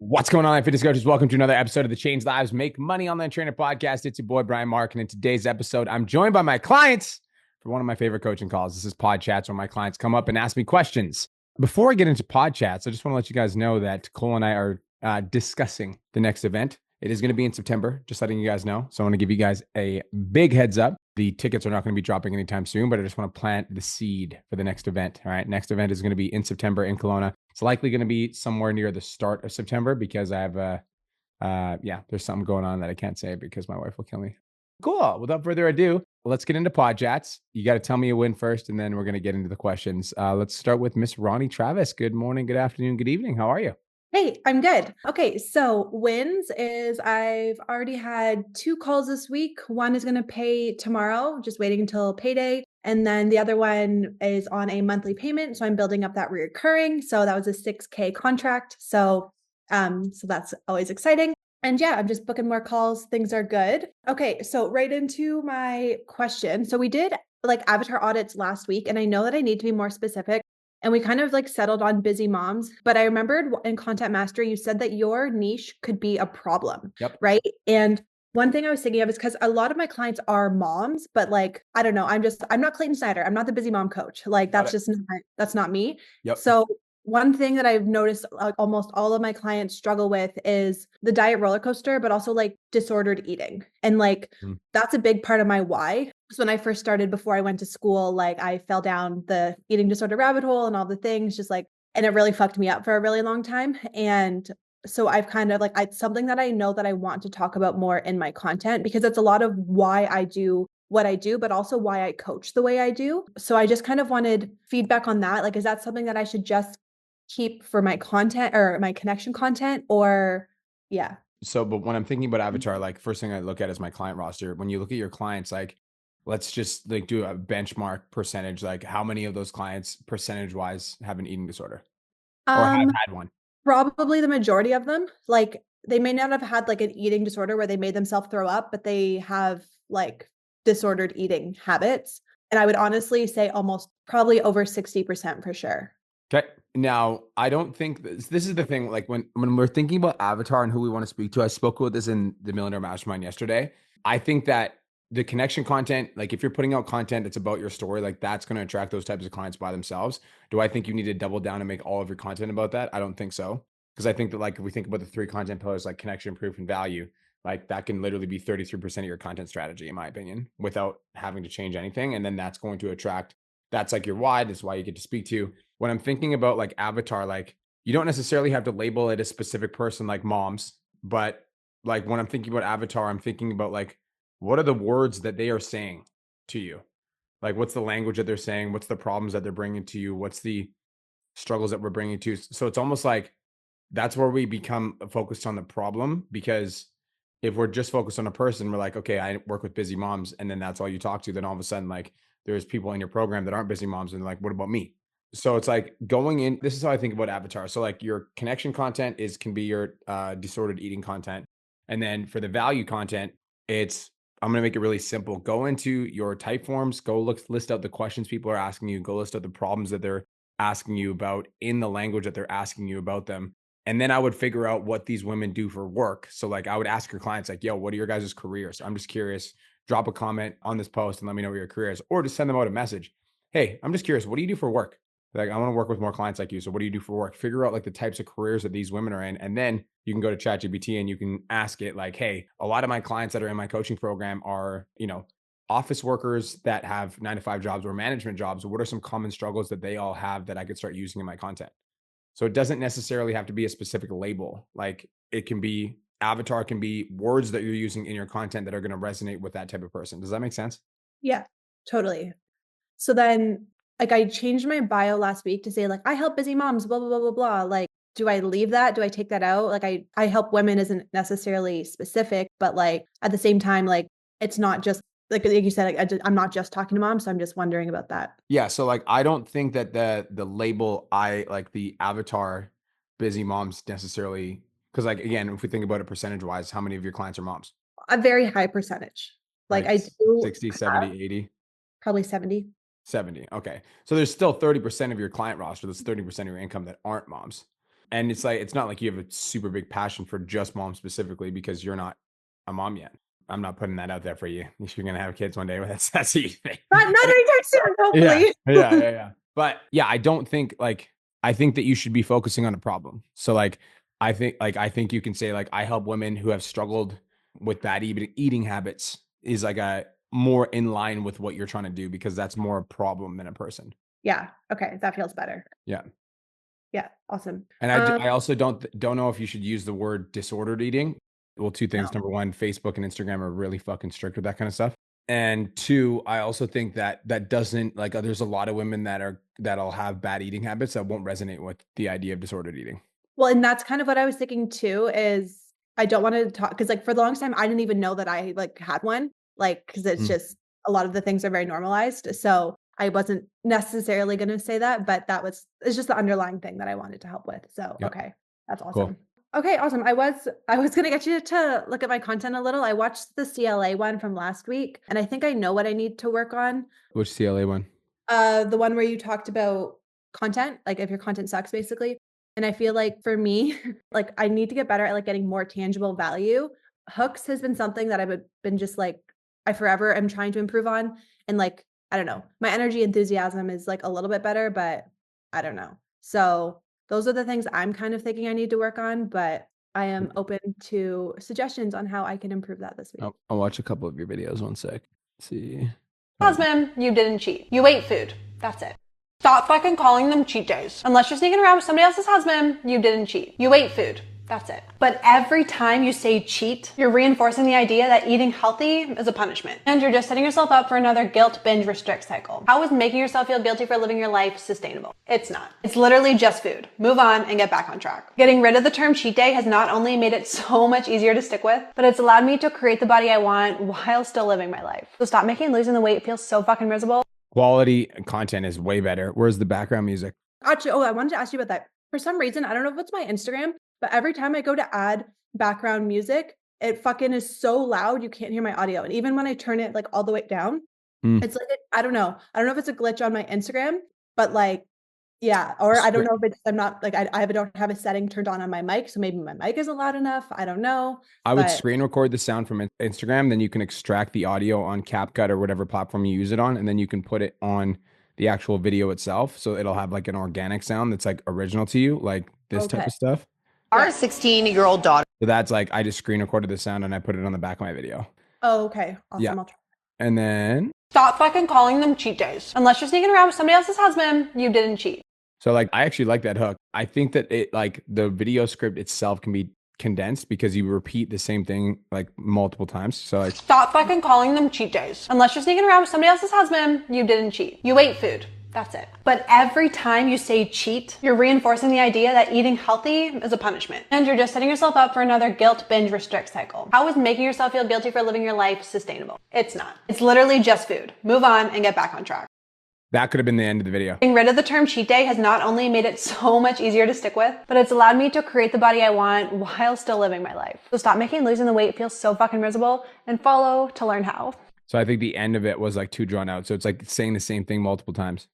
What's going on, fitness coaches? Welcome to another episode of the Change Lives Make Money Online Trainer Podcast. It's your boy, Brian Mark. And in today's episode, I'm joined by my clients for one of my favorite coaching calls. This is PODCHATS, where my clients come up and ask me questions. Before I get into PODCHATS, I just want to let you guys know that Cole and I are discussing the next event. It is going to be in September, just letting you guys know. So I want to give you guys a big heads up. The tickets are not going to be dropping anytime soon, but I just want to plant the seed for the next event. All right. Next event is going to be in September in Kelowna. It's likely going to be somewhere near the start of September because I have there's something going on that I can't say because my wife will kill me. Cool. Without further ado, let's get into PodChats. You got to tell me a win first, and then we're going to get into the questions. Let's start with Miss Ronnie Travis. Good morning, good afternoon, good evening. How are you? Hey, I'm good. Okay, so wins is I've already had 2 calls this week. One is going to pay tomorrow, just waiting until payday. And then the other one is on a monthly payment. So I'm building up that reoccurring. So that was a 6K contract. So that's always exciting. And yeah, I'm just booking more calls. Things are good. Okay, so right into my question. So we did like avatar audits last week, and I know that I need to be more specific. And we kind of like settled on busy moms. But I remembered in Content Mastery, you said that your niche could be a problem. Yep. Right. And one thing I was thinking of is because a lot of my clients are moms, but like, I don't know, I'm not Clayton Snyder. I'm not the busy mom coach. Like that's not me. Yep. So one thing that I've noticed almost all of my clients struggle with is the diet roller coaster, but also like disordered eating. And like, that's a big part of my why. So when I first started, before I went to school, like I fell down the eating disorder rabbit hole and all the things, just like, and it really fucked me up for a really long time. And so I've kind of like, it's something that I know that I want to talk about more in my content because it's a lot of why I do what I do, but also why I coach the way I do. So I just kind of wanted feedback on that. Like, is that something that I should just keep for my content or my connection content, or yeah? So, but when I'm thinking about avatar, like first thing I look at is my client roster. When you look at your clients, like let's just like do a benchmark percentage. Like how many of those clients percentage wise have an eating disorder or have had one? Probably the majority of them. Like they may not have had like an eating disorder where they made themselves throw up, but they have like disordered eating habits. And I would honestly say almost probably over 60% for sure. Okay. Now, I don't think this is the thing. Like when we're thinking about avatar and who we want to speak to, I spoke with this in the Millionaire Mastermind yesterday. I think that the connection content, like if you're putting out content that's about your story, like that's going to attract those types of clients by themselves. Do I think you need to double down and make all of your content about that? I don't think so. Because I think that like if we think about the 3 content pillars, like connection, proof, and value, like that can literally be 33% of your content strategy, in my opinion, without having to change anything. And then that's going to attract, that's like your why. That's why you get to speak to. When I'm thinking about like avatar, like you don't necessarily have to label it a specific person like moms, but like when I'm thinking about avatar, I'm thinking about like, what are the words that they are saying to you? Like, what's the language that they're saying? What's the problems that they're bringing to you? What's the struggles that we're bringing to you? So it's almost like that's where we become focused on the problem, because if we're just focused on a person, we're like, okay, I work with busy moms, and then that's all you talk to. Then all of a sudden, like there's people in your program that aren't busy moms, and they're like, what about me? So it's like going in, this is how I think about avatar. So like your connection content can be your disordered eating content. And then for the value content, I'm going to make it really simple. Go into your type forms, list out the questions people are asking you, go list out the problems that they're asking you about in the language that they're asking you about them. And then I would figure out what these women do for work. So like I would ask your clients like, yo, what are your guys' careers? I'm just curious. Drop a comment on this post and let me know what your career is, or just send them out a message. Hey, I'm just curious. What do you do for work? Like, I want to work with more clients like you. So what do you do for work? Figure out like the types of careers that these women are in. And then you can go to ChatGPT and you can ask it like, hey, a lot of my clients that are in my coaching program are, office workers that have 9-to-5 jobs or management jobs. What are some common struggles that they all have that I could start using in my content? So it doesn't necessarily have to be a specific label. Like it can be avatar, can be words that you're using in your content that are going to resonate with that type of person. Does that make sense? Yeah, totally. So then like I changed my bio last week to say like I help busy moms, blah, blah, blah, blah, blah. Like, do I leave that? Do I take that out? Like I help women isn't necessarily specific, but like at the same time, like it's not just like you said, like I'm not just talking to moms. So I'm just wondering about that. Yeah. So like I don't think that the label I like the avatar busy moms necessarily, because like again, if we think about it percentage wise, how many of your clients are moms? A very high percentage. Like Like I do 60, have 70, 80, probably 70. 70. Okay. So there's still 30% of your client roster. That's 30% of your income that aren't moms. And it's like, it's not like you have a super big passion for just mom specifically because you're not a mom yet. I'm not putting that out there for you. If you're going to have kids one day, that's what you think. Not anytime soon, Yeah. hopefully. Yeah. But yeah, I don't think like, I think that you should be focusing on a problem. So like, I think you can say like, I help women who have struggled with bad eating habits is like a more in line with what you're trying to do because that's more a problem than a person. Yeah. Okay. That feels better. Yeah. Yeah. Awesome. And I also don't know if you should use the word disordered eating. Well, two things. No. Number one, Facebook and Instagram are really fucking strict with that kind of stuff. And two, I also think that that doesn't like there's a lot of women that'll have bad eating habits that won't resonate with the idea of disordered eating. Well, and that's kind of what I was thinking too, is I don't want to talk because like for the longest time, I didn't even know that I like had one, like, because it's Mm, just a lot of the things are very normalized. So I wasn't necessarily going to say that, but it's just the underlying thing that I wanted to help with. So, yep. okay, that's Cool. awesome. Okay, awesome. I was going to get you to look at my content a little. I watched the CLA one from last week, and I think I know what I need to work on. Which CLA one? The one where you talked about content, like if your content sucks basically. And I feel like for me, like I need to get better at like getting more tangible value. Hooks has been something that been just like I forever am trying to improve on. And like, I don't know, my energy enthusiasm is like a little bit better, but I don't know. So those are the things I'm kind of thinking I need to work on, but I am open to suggestions on how I can improve that this week. I'll watch a couple of your videos. One sec. Let's see. Husband, you didn't cheat. You ate food. That's it. Stop fucking calling them cheat days. Unless you're sneaking around with somebody else's husband, you didn't cheat. You ate food. That's it. But every time you say cheat, you're reinforcing the idea that eating healthy is a punishment. And you're just setting yourself up for another guilt, binge, restrict cycle. How is making yourself feel guilty for living your life sustainable? It's not. It's literally just food. Move on and get back on track. Getting rid of the term cheat day has not only made it so much easier to stick with, but it's allowed me to create the body I want while still living my life. So stop making losing the weight feel so fucking miserable. Quality content is way better. Where's the background music? Actually, I wanted to ask you about that. For some reason, I don't know if it's my Instagram, but every time I go to add background music, it fucking is so loud you can't hear my audio. And even when I turn it like all the way down, Mm. it's like I don't know. I don't know if it's a glitch on my Instagram, but like yeah, or I don't Scre- know if it's I'm not like I don't have a setting turned on my mic, so maybe my mic isn't loud enough. I don't know, I would but screen record the sound from Instagram, then you can extract the audio on CapCut or whatever platform you use it on, and then you can put it on the actual video itself. So it'll have like an organic sound that's like original to you, like this type okay. of stuff. Our 16-year-old daughter. So that's like I just screen recorded the sound and I put it on the back of my video. Oh, okay. Yeah. Awesome. I'll try. And then Stop fucking calling them cheat days. Unless you're sneaking around with somebody else's husband, you didn't cheat. so like I actually like that hook. I think that it like the video script itself can be condensed because you repeat the same thing like multiple times. So like Stop fucking calling them cheat days. Unless you're sneaking around with somebody else's husband, you didn't cheat. You ate food. That's it. But every time you say cheat, you're reinforcing the idea that eating healthy is a punishment. And you're just setting yourself up for another guilt, binge, restrict cycle. How is making yourself feel guilty for living your life sustainable? It's not. It's literally just food. Move on and get back on track. that could have been the end of the video. Getting rid of the term cheat day has not only made it so much easier to stick with, but it's allowed me to create the body I want while still living my life. So stop making losing the weight feel so fucking miserable and follow to learn how. So I think the end of it was like too drawn out. So it's like saying the same thing multiple times.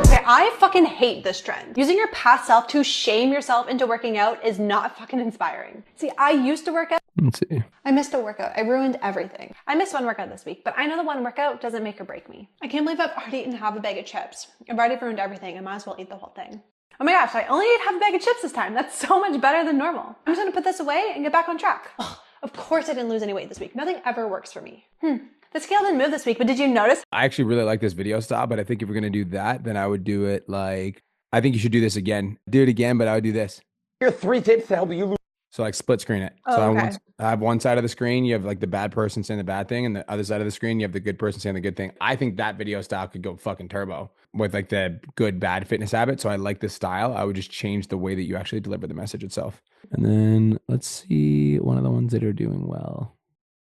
Okay, I fucking hate this trend. Using your past self to shame yourself into working out is not fucking inspiring. See, I used to work out. Let's see. I missed a workout. I ruined everything. I missed one workout this week, but I know the one workout doesn't make or break me. I can't believe I've already eaten half a bag of chips. I've already ruined everything. I might as well eat the whole thing. Oh my gosh, I only ate half a bag of chips this time. That's so much better than normal. I'm just gonna put this away and get back on track. Ugh, of course I didn't lose any weight this week. Nothing ever works for me. The scale didn't move this week, but did you notice? I actually really like this video style, but I think if we're gonna do that, then I would do it like I think you should do this again. Do it again, but I would do this. Here are 3 tips to help you lose. So like split screen it. Oh, So okay. I have one side of the screen, you have like the bad person saying the bad thing, and the other side of the screen, you have the good person saying the good thing. I think that video style could go fucking turbo with like the good, bad fitness habit. So I like this style. I would just change the way that you actually deliver the message itself. And then let's see one of the ones that are doing well.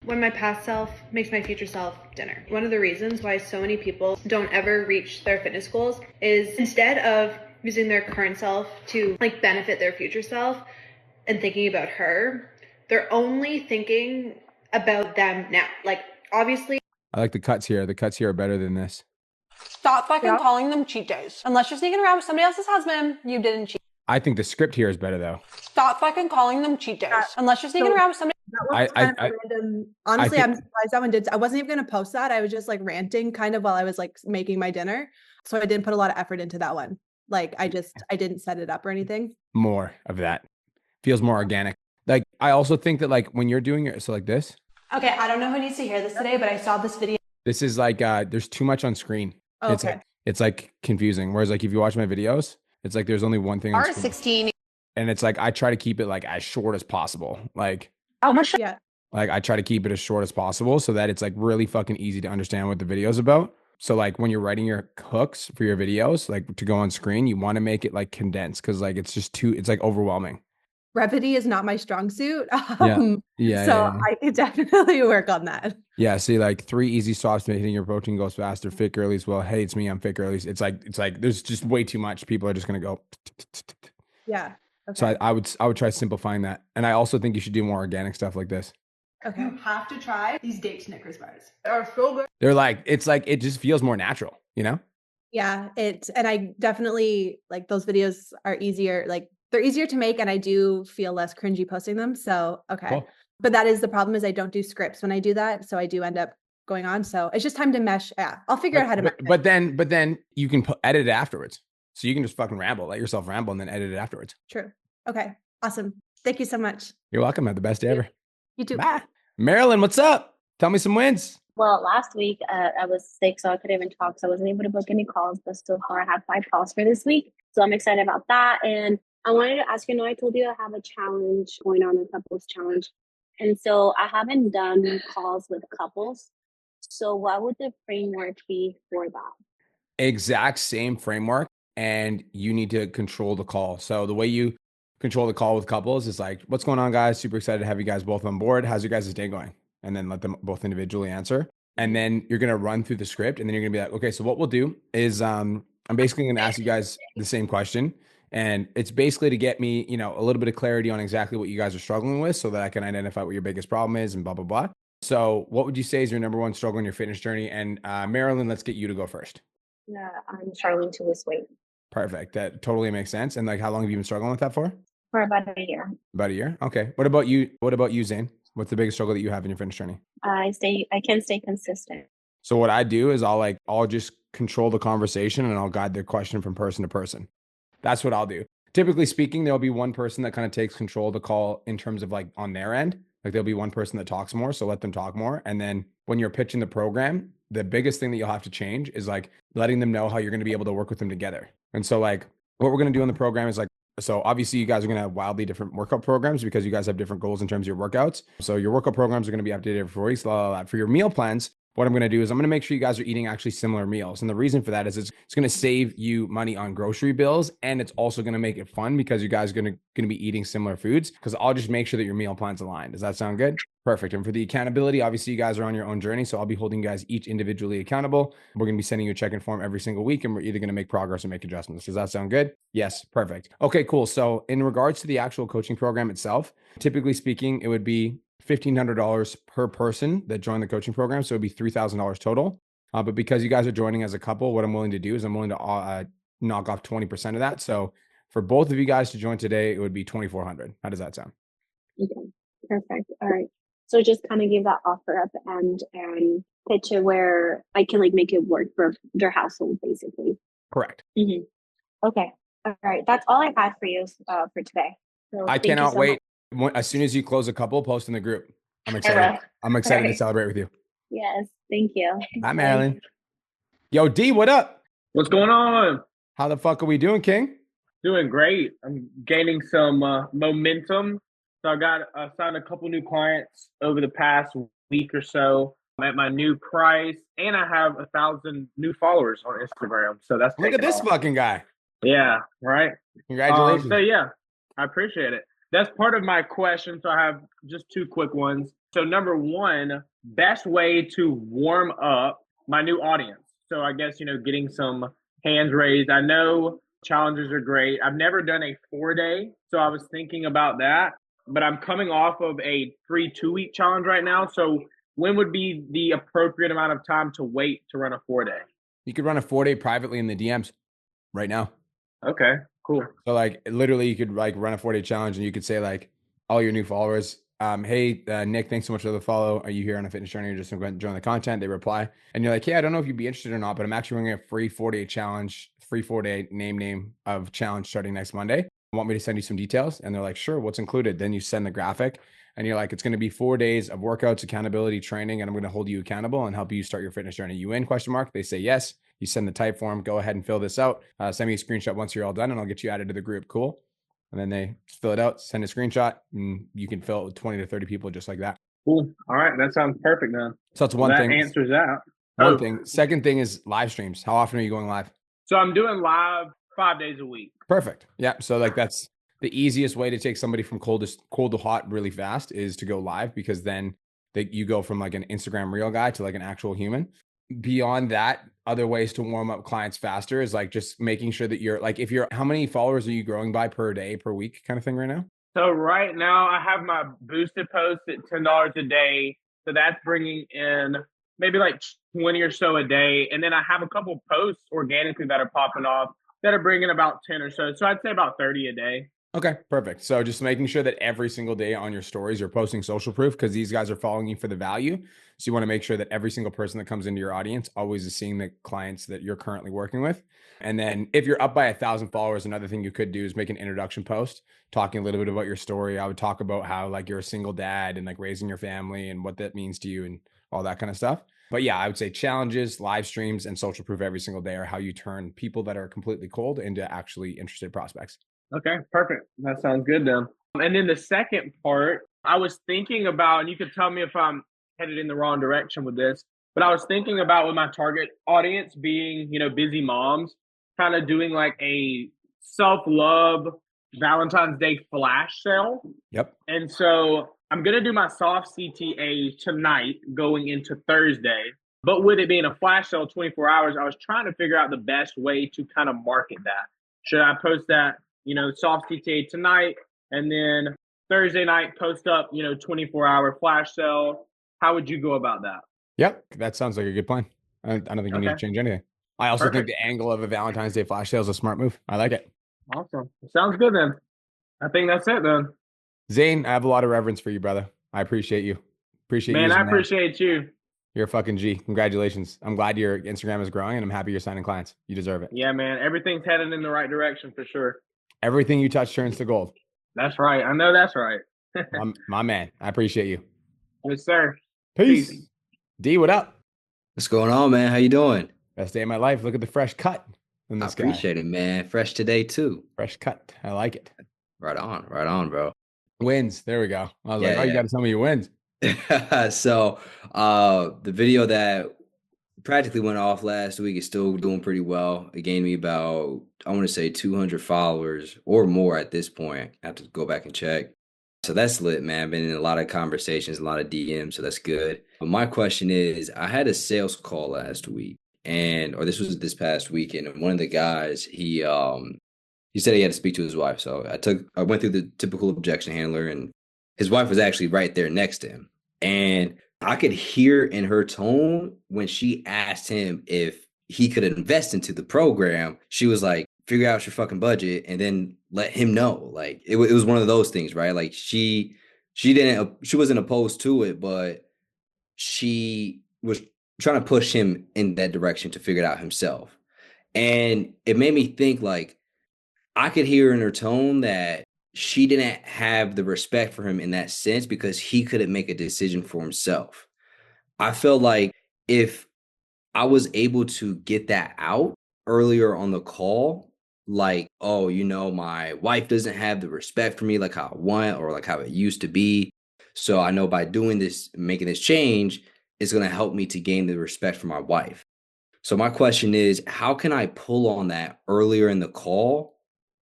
When my past self makes my future self dinner. One of the reasons why so many people don't ever reach their fitness goals is instead of using their current self to like benefit their future self and thinking about her, they're only thinking about them now. Like obviously I like the cuts here. The cuts here are better than this. Stop fucking Yeah. calling them cheat days. Unless you're sneaking around with somebody else's husband, you didn't cheat. I think the script here is better though. Stop fucking calling them cheat days. Unless you're sneaking around with somebody. That one was kind of a random. Honestly, I'm surprised that one did. I wasn't even going to post that. I was just like ranting kind of while I was like making my dinner. So I didn't put a lot of effort into that one. Like I didn't set it up or anything. More of that. Feels more organic. Like I also think that like when you're doing it, so like this. Okay, I don't know who needs to hear this today, but I saw this video. This is like there's too much on screen. Oh, okay. It's like confusing. Whereas like if you watch my videos, it's like there's only one thing on screen. 16. And it's like I try to keep it like as short as possible. Like How much? Yeah. Like I try to keep it as short as possible so that it's like really fucking easy to understand what the video is about. So like when you're writing your hooks for your videos, like to go on screen, you want to make it like condensed because like it's just it's like overwhelming. Brevity is not my strong suit. Yeah. I could definitely work on that. Yeah. See, like 3 easy stops to hitting your protein goes faster. Fit girlies. Well, hey, it's me. I'm fit girlies. It's like there's just way too much. People are just gonna go. Yeah. Okay. So I would try simplifying that. And I also think you should do more organic stuff like this. Okay. You have to try these date Snickers bars. They are so good. They're like, it's like, it just feels more natural, you know? Yeah, and I definitely like those videos are easier, like they're easier to make and I do feel less cringy posting them. So, okay. Cool. But that is the problem is I don't do scripts when I do that. So I do end up going on. So it's just time to mesh. Yeah. I'll figure out how to mesh but then you can edit it afterwards. So you can just fucking ramble, let yourself ramble and then edit it afterwards. True. Okay. Awesome. Thank you so much. You're welcome. Have the best day ever. You too. Bye. Marilyn, what's up? Tell me some wins. Well, last week I was sick, so I couldn't even talk. So I wasn't able to book any calls, but so far I have 5 calls for this week. So I'm excited about that. And I wanted to ask you, I told you I have a challenge going on, a couples challenge. And so I haven't done calls with couples. So what would the framework be for that? Exact same framework. And you need to control the call. So the way you control the call with couples is like, what's going on, guys? Super excited to have you guys both on board. How's your guys' day going? And then let them both individually answer. And then you're going to run through the script and then you're going to be like, okay, so what we'll do is I'm basically going to ask you guys the same question. And it's basically to get me, a little bit of clarity on exactly what you guys are struggling with so that I can identify what your biggest problem is and blah, blah, blah. So what would you say is your number one struggle in your fitness journey? And Marilyn, let's get you to go first. Yeah, I'm struggling to lose weight. Perfect. That totally makes sense. And like, how long have you been struggling with that for? For about a year. About a year. Okay. What about you? What about you, Zane? What's the biggest struggle that you have in your fitness journey? I can stay consistent. So what I do is I'll just control the conversation and I'll guide the question from person to person. That's what I'll do. Typically speaking, there'll be one person that kind of takes control of the call in terms of like on their end. Like there'll be one person that talks more. So let them talk more. And then when you're pitching the program, the biggest thing that you'll have to change is like letting them know how you're going to be able to work with them together. And so like what we're going to do in the program is like, so obviously you guys are going to have wildly different workout programs because you guys have different goals in terms of your workouts. So your workout programs are going to be updated every 4 weeks. For your meal plans, what I'm going to do is I'm going to make sure you guys are eating actually similar meals. And the reason for that is it's going to save you money on grocery bills. And it's also going to make it fun because you guys are going to be eating similar foods because I'll just make sure that your meal plan's aligned. Does that sound good? Perfect. And for the accountability, obviously you guys are on your own journey. So I'll be holding you guys each individually accountable. We're going to be sending you a check-in form every single week and we're either going to make progress or make adjustments. Does that sound good? Yes. Perfect. Okay, cool. So in regards to the actual coaching program itself, typically speaking, it would be $1,500 per person that joined the coaching program. So it'd be $3,000 total. But because you guys are joining as a couple, what I'm willing to do is I'm willing to knock off 20% of that. So for both of you guys to join today, it would be $2,400. How does that sound? Okay, perfect. All right. So just kind of give that offer at the end and pitch it where I can like make it work for their household, basically. Correct. Mm-hmm. Okay. All right. That's all I had for you for today. So I cannot wait. As soon as you close a couple, post in the group. I'm excited. I'm excited to celebrate with you. Yes. Thank you. Hi, Marilyn. Yo, D, what up? What's going on? How the fuck are we doing, King? Doing great. I'm gaining some momentum. So I signed a couple new clients over the past week or so. I'm at my new price, and I have 1,000 new followers on Instagram. So that's look at this fucking guy. Yeah, right. Congratulations. So yeah, I appreciate it. That's part of my question. So I have just 2 quick ones. So number 1, best way to warm up my new audience. So I guess, getting some hands raised. I know challenges are great. I've never done a 4-day. So I was thinking about that, but I'm coming off of a free 2-week challenge right now. So when would be the appropriate amount of time to wait to run a 4-day? You could run a 4-day privately in the DMs right now. Okay, cool. So like literally you could like run a 4-day challenge and you could say like all your new followers, hey, Nick, thanks so much for the follow. Are you here on a fitness journey or just going to join the content? They reply and you're like, hey, I don't know if you'd be interested or not, but I'm actually running a free 4-day challenge, free 4-day name of challenge starting next Monday. Want me to send you some details? And they're like, sure, what's included? Then you send the graphic and you're like, it's going to be 4 days of workouts, accountability, training, and I'm going to hold you accountable and help you start your fitness journey. You in? Question mark. They say yes. You send the type form, go ahead and fill this out. Send me a screenshot once you're all done and I'll get you added to the group. Cool. And then they fill it out, send a screenshot, and you can fill it with 20 to 30 people just like that. Cool. All right. That sounds perfect, man. So that's one thing. That answers that. One thing. Second thing is live streams. How often are you going live? So I'm doing live 5 days a week. Perfect. Yeah. So like that's the easiest way to take somebody from cold to hot really fast is to go live, because then you go from like an Instagram reel guy to like an actual human. Beyond that, other ways to warm up clients faster is like just making sure that you're like, how many followers are you growing by per day, per week kind of thing right now? So right now I have my boosted post at $10 a day. So that's bringing in maybe like 20 or so a day. And then I have a couple posts organically that are popping off that are bringing about 10 or so. So I'd say about 30 a day. Okay, perfect. So just making sure that every single day on your stories, you're posting social proof, because these guys are following you for the value. So you want to make sure that every single person that comes into your audience always is seeing the clients that you're currently working with. And then if you're up by 1,000 followers, another thing you could do is make an introduction post talking a little bit about your story. I would talk about how like you're a single dad and like raising your family and what that means to you and all that kind of stuff. But yeah, I would say challenges, live streams, and social proof every single day are how you turn people that are completely cold into actually interested prospects. Okay, perfect. That sounds good then. And then the second part, I was thinking about, and you could tell me if I'm headed in the wrong direction with this, but I was thinking about with my target audience being, busy moms, kind of doing like a self-love Valentine's Day flash sale. Yep. And so I'm going to do my soft CTA tonight going into Thursday. But with it being a flash sale 24 hours, I was trying to figure out the best way to kind of market that. Should I post that, soft CTA tonight, and then Thursday night post up, 24-hour flash sale? How would you go about that? Yep. That sounds like a good plan. I don't think you need to change anything. I also think the angle of a Valentine's Day flash sale is a smart move. I like it. Awesome. Sounds good then. I think that's it then. Zane, I have a lot of reverence for you, brother. I appreciate you. Man, I appreciate you. You're a fucking G. Congratulations. I'm glad your Instagram is growing and I'm happy you're signing clients. You deserve it. Yeah, man. Everything's headed in the right direction for sure. Everything you touch turns to gold. That's right. I know that's right. my man. I appreciate you. Yes, sir. Peace. D, what up? What's going on, man? How you doing? Best day of my life. Look at the fresh cut in this guy. I appreciate it, man. Fresh today, too. Fresh cut. I like it. Right on, bro. Wins. There we go. I was like, you got to tell me your wins. So the video that practically went off last week is still doing pretty well. It gained me about, I want to say 200 followers or more at this point. I have to go back and check. So that's lit, man. Been in a lot of conversations, a lot of DMs, so that's good. But my question is, I had a sales call last week, this was this past weekend, and one of the guys, he said he had to speak to his wife. So I went through the typical objection handler, and his wife was actually right there next to him. And I could hear in her tone when she asked him if he could invest into the program, she was like, figure out your fucking budget and then let him know. Like it was one of those things, right? Like she wasn't opposed to it, but she was trying to push him in that direction to figure it out himself. And it made me think, like, I could hear in her tone that she didn't have the respect for him in that sense because he couldn't make a decision for himself. I felt like if I was able to get that out earlier on the call, like, oh, my wife doesn't have the respect for me like how I want or like how it used to be. So I know by doing this, making this change, it's going to help me to gain the respect for my wife. So my question is, how can I pull on that earlier in the call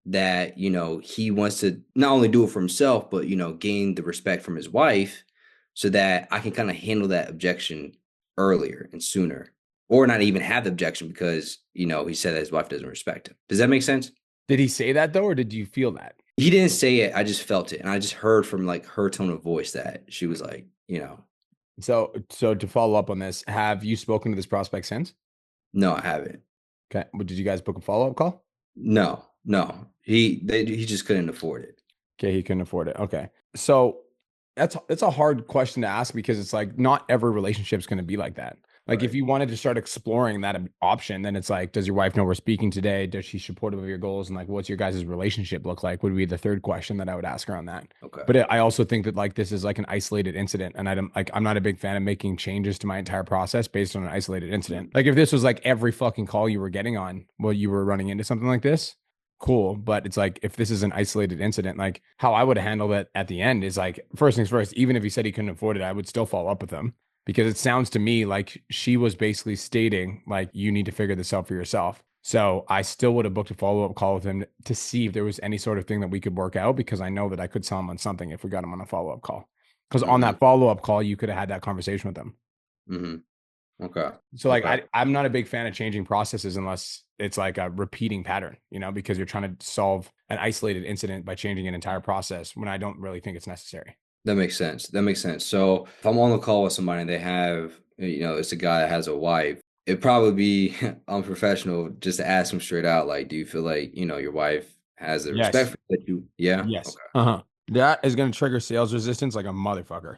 that, he wants to not only do it for himself, but, gain the respect from his wife so that I can kind of handle that objection earlier and sooner, or not even have the objection because, he said that his wife doesn't respect him. Does that make sense? Did he say that though, or did you feel that? He didn't say it. I just felt it. And I just heard from like her tone of voice that she was like, So to follow up on this, have you spoken to this prospect since? No, I haven't. Okay. But did you guys book a follow-up call? No, no. He just couldn't afford it. Okay, he couldn't afford it. Okay. So that's a hard question to ask because it's like not every relationship is going to be like that. Like if Right. you wanted to start exploring that option, then it's like, does your wife know we're speaking today? Does she supportive of your goals? And like, what's your guys' relationship look like? Would be the third question that I would ask her on that. Okay. But I also think that like this is like an isolated incident, and I'm not a big fan of making changes to my entire process based on an isolated incident. Like if this was like every fucking call you were getting on while you were running into something like this, cool. But it's like if this is an isolated incident, like how I would handle it at the end is like first things first. Even if he said he couldn't afford it, I would still follow up with him because it sounds to me like she was basically stating like you need to figure this out for yourself. So I still would have booked a follow-up call with him to see if there was any sort of thing that we could work out because I know that I could sell him on something if we got him on a follow-up call. Because on that follow-up call, you could have had that conversation with him. Okay. So like I'm not a big fan of changing processes unless it's like a repeating pattern, because you're trying to solve an isolated incident by changing an entire process when I don't really think it's necessary. That makes sense. So if I'm on the call with somebody and they have, it's a guy that has a wife, it'd probably be unprofessional just to ask him straight out, like, do you feel like, your wife has the respect for that you? Yeah. Yes. Okay. That is going to trigger sales resistance like a motherfucker.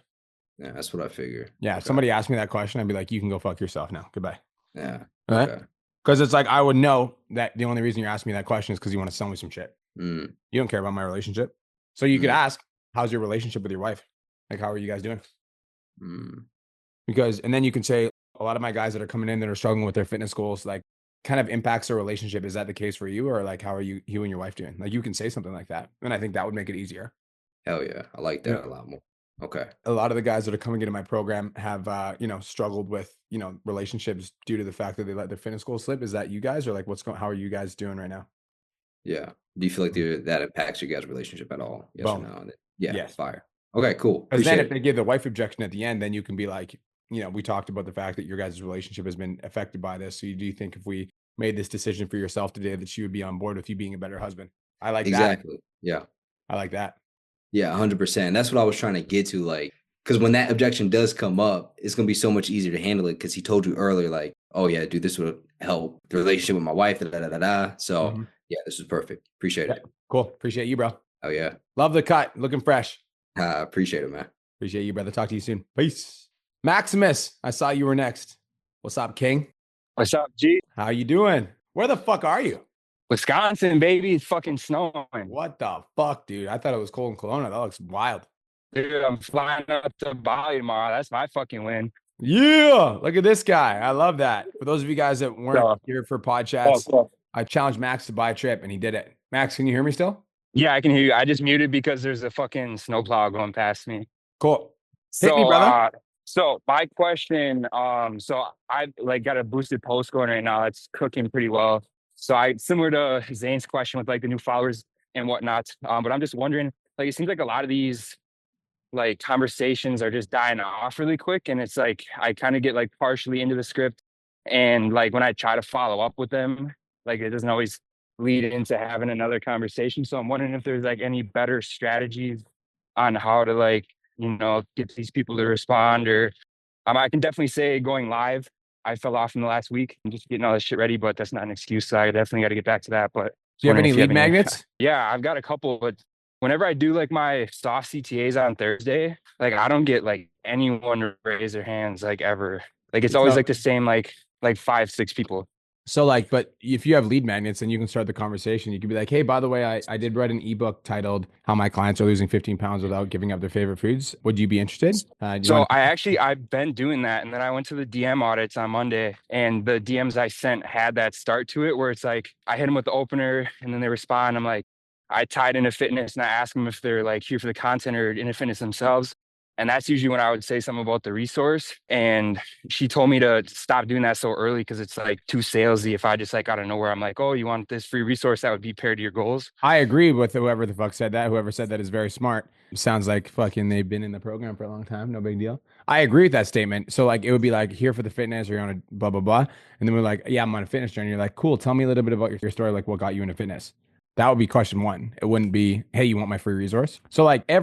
Yeah, that's what I figured. Yeah. Okay. If somebody asked me that question, I'd be like, you can go fuck yourself now. Goodbye. Yeah. All right. Okay. Because it's like, I would know that the only reason you're asking me that question is because you want to sell me some shit. Mm. You don't care about my relationship. So you could ask, how's your relationship with your wife? Like, how are you guys doing? Because, and then you can say, a lot of my guys that are coming in that are struggling with their fitness goals, like kind of impacts their relationship. Is that the case for you? Or like, how are you and your wife doing? Like you can say something like that. And I think that would make it easier. Hell yeah. I like that a lot more. Okay. A lot of the guys that are coming into my program have, struggled with, relationships due to the fact that they let their fitness goals slip. Is that you guys or like how are you guys doing right now? Yeah. Do you feel like that impacts your guys' relationship at all? Yes or no? Yeah. Yes. Fire. Okay, cool. Because then if they give the wife objection at the end, then you can be like, we talked about the fact that your guys' relationship has been affected by this. So do you think if we made this decision for yourself today that she would be on board with you being a better husband? I like that. Exactly. Yeah. I like that. Yeah, 100%. That's what I was trying to get to. Like, because when that objection does come up, it's going to be so much easier to handle it because he told you earlier, like, oh, yeah, dude, this would help the relationship with my wife. Da, da, da, da. So, yeah, this is perfect. Appreciate it. Cool. Appreciate you, bro. Oh, yeah. Love the cut. Looking fresh. Appreciate it, man. Appreciate you, brother. Talk to you soon. Peace. Maximus, I saw you were next. What's up, King? What's up, G? How you doing? Where the fuck are you? Wisconsin, baby. It's fucking snowing. What the fuck, dude? I thought it was cold in Kelowna. That looks wild. Dude, I'm flying up to Bali tomorrow. That's my fucking win. Yeah. Look at this guy. I love that. For those of you guys that weren't here for PODCHATS, I challenged Max to buy a trip and he did it. Max, can you hear me still? Yeah, I can hear you. I just muted because there's a fucking snowplow going past me. Cool. Hit me, brother. So my question, so I like got a boosted post going right now. It's cooking pretty well. So similar to Zane's question with like the new followers and whatnot. But I'm just wondering, like, it seems like a lot of these like conversations are just dying off really quick. And it's like, I kind of get like partially into the script. And like, when I try to follow up with them, like it doesn't always lead into having another conversation. So I'm wondering if there's like any better strategies on how to like, get these people to respond or I can definitely say going live, I fell off in the last week and just getting all this shit ready, but that's not an excuse. So I definitely got to get back to that. But do you have any lead magnets? Yeah, I've got a couple, but whenever I do like my soft CTAs on Thursday, like I don't get like anyone to raise their hands like ever. Like it's always like the same, like 5-6 people. So like, but if you have lead magnets, then you can start the conversation. You can be like, hey, by the way, I did write an ebook titled How My Clients Are Losing 15 Pounds Without Giving Up Their Favorite Foods. Would you be interested? I've been doing that. And then I went to the DM audits on Monday and the DMs I sent had that start to it where it's like, I hit them with the opener and then they respond. I'm like, I tied into fitness and I ask them if they're like here for the content or into fitness themselves. And that's usually when I would say something about the resource. And she told me to stop doing that so early because it's like too salesy. If I just like out of nowhere, I'm like, oh, you want this free resource that would be paired to your goals. I agree with whoever the fuck said that. Whoever said that is very smart. Sounds like fucking they've been in the program for a long time. No big deal. I agree with that statement. So like it would be like here for the fitness or you're on a blah, blah, blah. And then we're like, yeah, I'm on a fitness journey. You're like, cool. Tell me a little bit about your story. Like what got you into fitness? That would be question one. It wouldn't be, hey, you want my free resource? So like you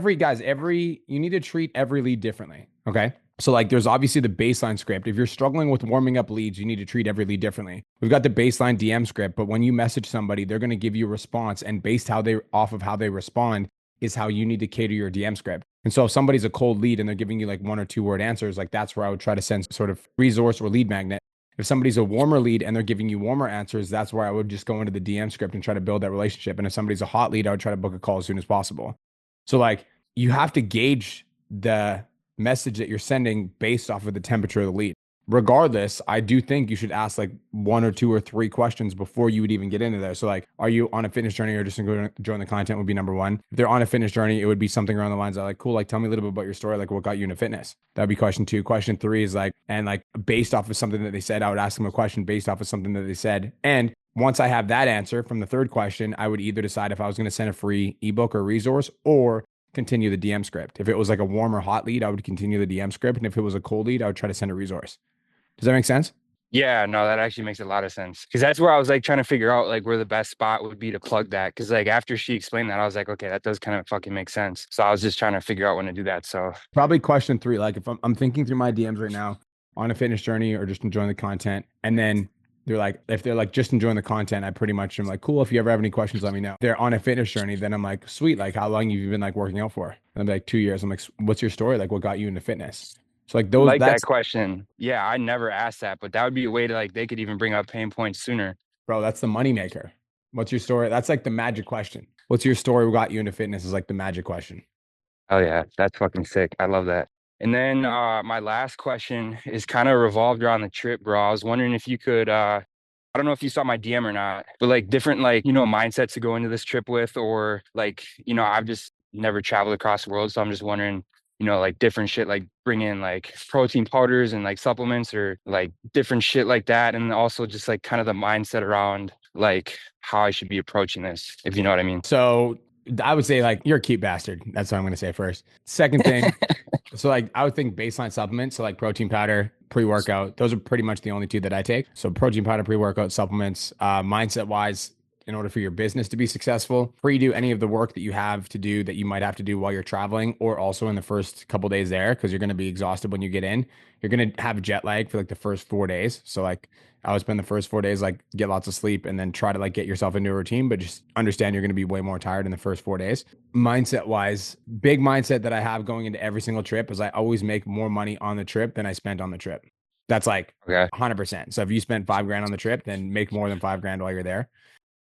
need to treat every lead differently. Okay. So like there's obviously the baseline script. If you're struggling with warming up leads, you need to treat every lead differently. We've got the baseline DM script, but when you message somebody, they're going to give you a response, and based off of how they respond is how you need to cater your DM script. And so if somebody's a cold lead and they're giving you like 1 or 2 word answers, like that's where I would try to send sort of resource or lead magnet. If somebody's a warmer lead and they're giving you warmer answers, that's where I would just go into the DM script and try to build that relationship. And if somebody's a hot lead, I would try to book a call as soon as possible. So like you have to gauge the message that you're sending based off of the temperature of the lead. Regardless, I do think you should ask like 1 or 2 or 3 questions before you would even get into there. So like, are you on a fitness journey or just enjoying the content would be number one. If they're on a fitness journey, it would be something around the lines of like, cool, like tell me a little bit about your story, like what got you into fitness. That'd be question 2. Question 3 is like, and like based off of something that they said, I would ask them a question based off of something that they said. And once I have that answer from the 3rd question, I would either decide if I was going to send a free ebook or resource or continue the DM script. If it was like a warm or hot lead, I would continue the DM script. And if it was a cold lead, I would try to send a resource. Does that make sense? Yeah, no, that actually makes a lot of sense. Because that's where I was like trying to figure out like where the best spot would be to plug that. Because like after she explained that, I was like, okay, that does kind of fucking make sense. So I was just trying to figure out when to do that. So probably question 3, like if I'm thinking through my DMs right now on a fitness journey or just enjoying the content, and then they're like, if they're like just enjoying the content, I pretty much am like, cool, if you ever have any questions, let me know. If they're on a fitness journey, then I'm like, sweet, like how long have you been like working out for? And I'm like 2 years. I'm like, what's your story? Like what got you into fitness? So like those, like that that's question. Yeah, I never asked that, but that would be a way to like they could even bring up pain points sooner. bro, that's the money maker. What's your story? That's like the magic question. What's your story? What got you into fitness is like the magic question. Oh yeah, that's fucking sick. I love that. And then my last question is kind of revolved around the trip, bro. I was wondering if you could I don't know if you saw my DM or not, but like different like, mindsets to go into this trip with, or like, I've just never traveled across the world. So I'm just wondering, like different shit, like bring in like protein powders and like supplements or like different shit like that. And also just like kind of the mindset around like how I should be approaching this, if you know what I mean. So I would say like you're a cute bastard. That's what I'm gonna say first. Second thing, so like I would think baseline supplements, so like protein powder, pre-workout. Those are pretty much the only 2 that I take. So protein powder, pre-workout, supplements. Mindset wise, in order for your business to be successful, before you do any of the work that you have to do that you might have to do while you're traveling, or also in the first couple days there, because you're gonna be exhausted when you get in. You're gonna have jet lag for like the first 4 days. So like I would spend the first 4 days like get lots of sleep and then try to like get yourself into a routine, but just understand you're going to be way more tired in the first 4 days. Mindset wise, big mindset that I have going into every single trip is I always make more money on the trip than I spent on the trip. That's like Okay. 100%. So if you spend $5,000 on the trip, then make more than $5,000 while you're there.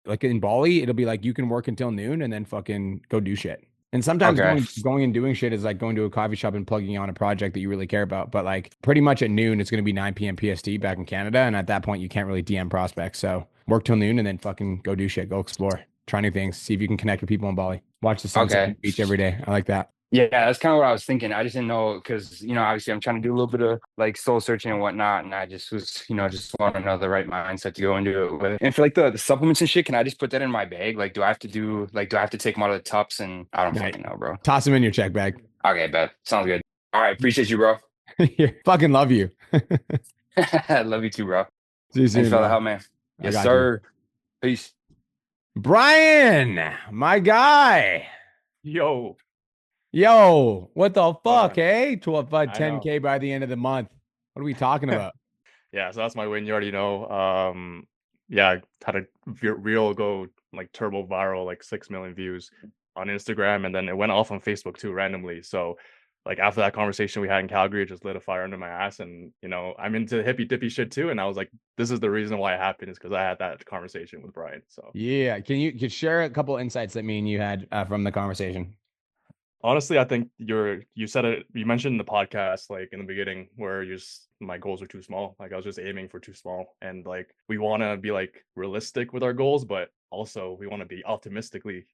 Like in Bali, it'll be like you can work until noon and then fucking go do shit. And sometimes Okay. going and doing shit is like going to a coffee shop and plugging on a project that you really care about. But like pretty much at noon, it's going to be 9 p.m. PST back in Canada. And at that point, you can't really DM prospects. So work till noon and then fucking go do shit, go explore, try new things, see if you can connect with people in Bali. Watch the sunset on Okay. the beach every day. I like that. Yeah, that's kind of what I was thinking. I just didn't know because, obviously I'm trying to do a little bit of like soul searching and whatnot. And I just was, just want to know the right mindset to go into it with. And for like the supplements and shit, can I just put that in my bag? Like, do I have to take them out of the tubs? And I don't fucking know, bro. Toss them in your check bag. Okay, bet. Sounds good. All right. Appreciate you, bro. Fucking love you. I love you too, bro. See you soon, Thanks for the bro. help, man. I Yes, got sir. Peace. Brian, my guy. Yo, Yo, what the fuck, Man, eh? 12, I 10K by the end of the month. What are we talking about? yeah, so that's my win. You already know. Yeah, I had a reel go like turbo viral, like 6 million views on Instagram, and then it went off on Facebook too randomly. So, like after that conversation we had in Calgary, it just lit a fire under my ass, and I'm into hippy dippy shit too. And I was like, this is the reason why it happened is because I had that conversation with Brian. So Yeah, can you share a couple insights that me and you had from the conversation? honestly, I think you said it. You mentioned in the podcast, like in the beginning, where my goals are too small. Like I was just aiming for too small, and like we want to be like realistic with our goals, but also we want to be optimistically,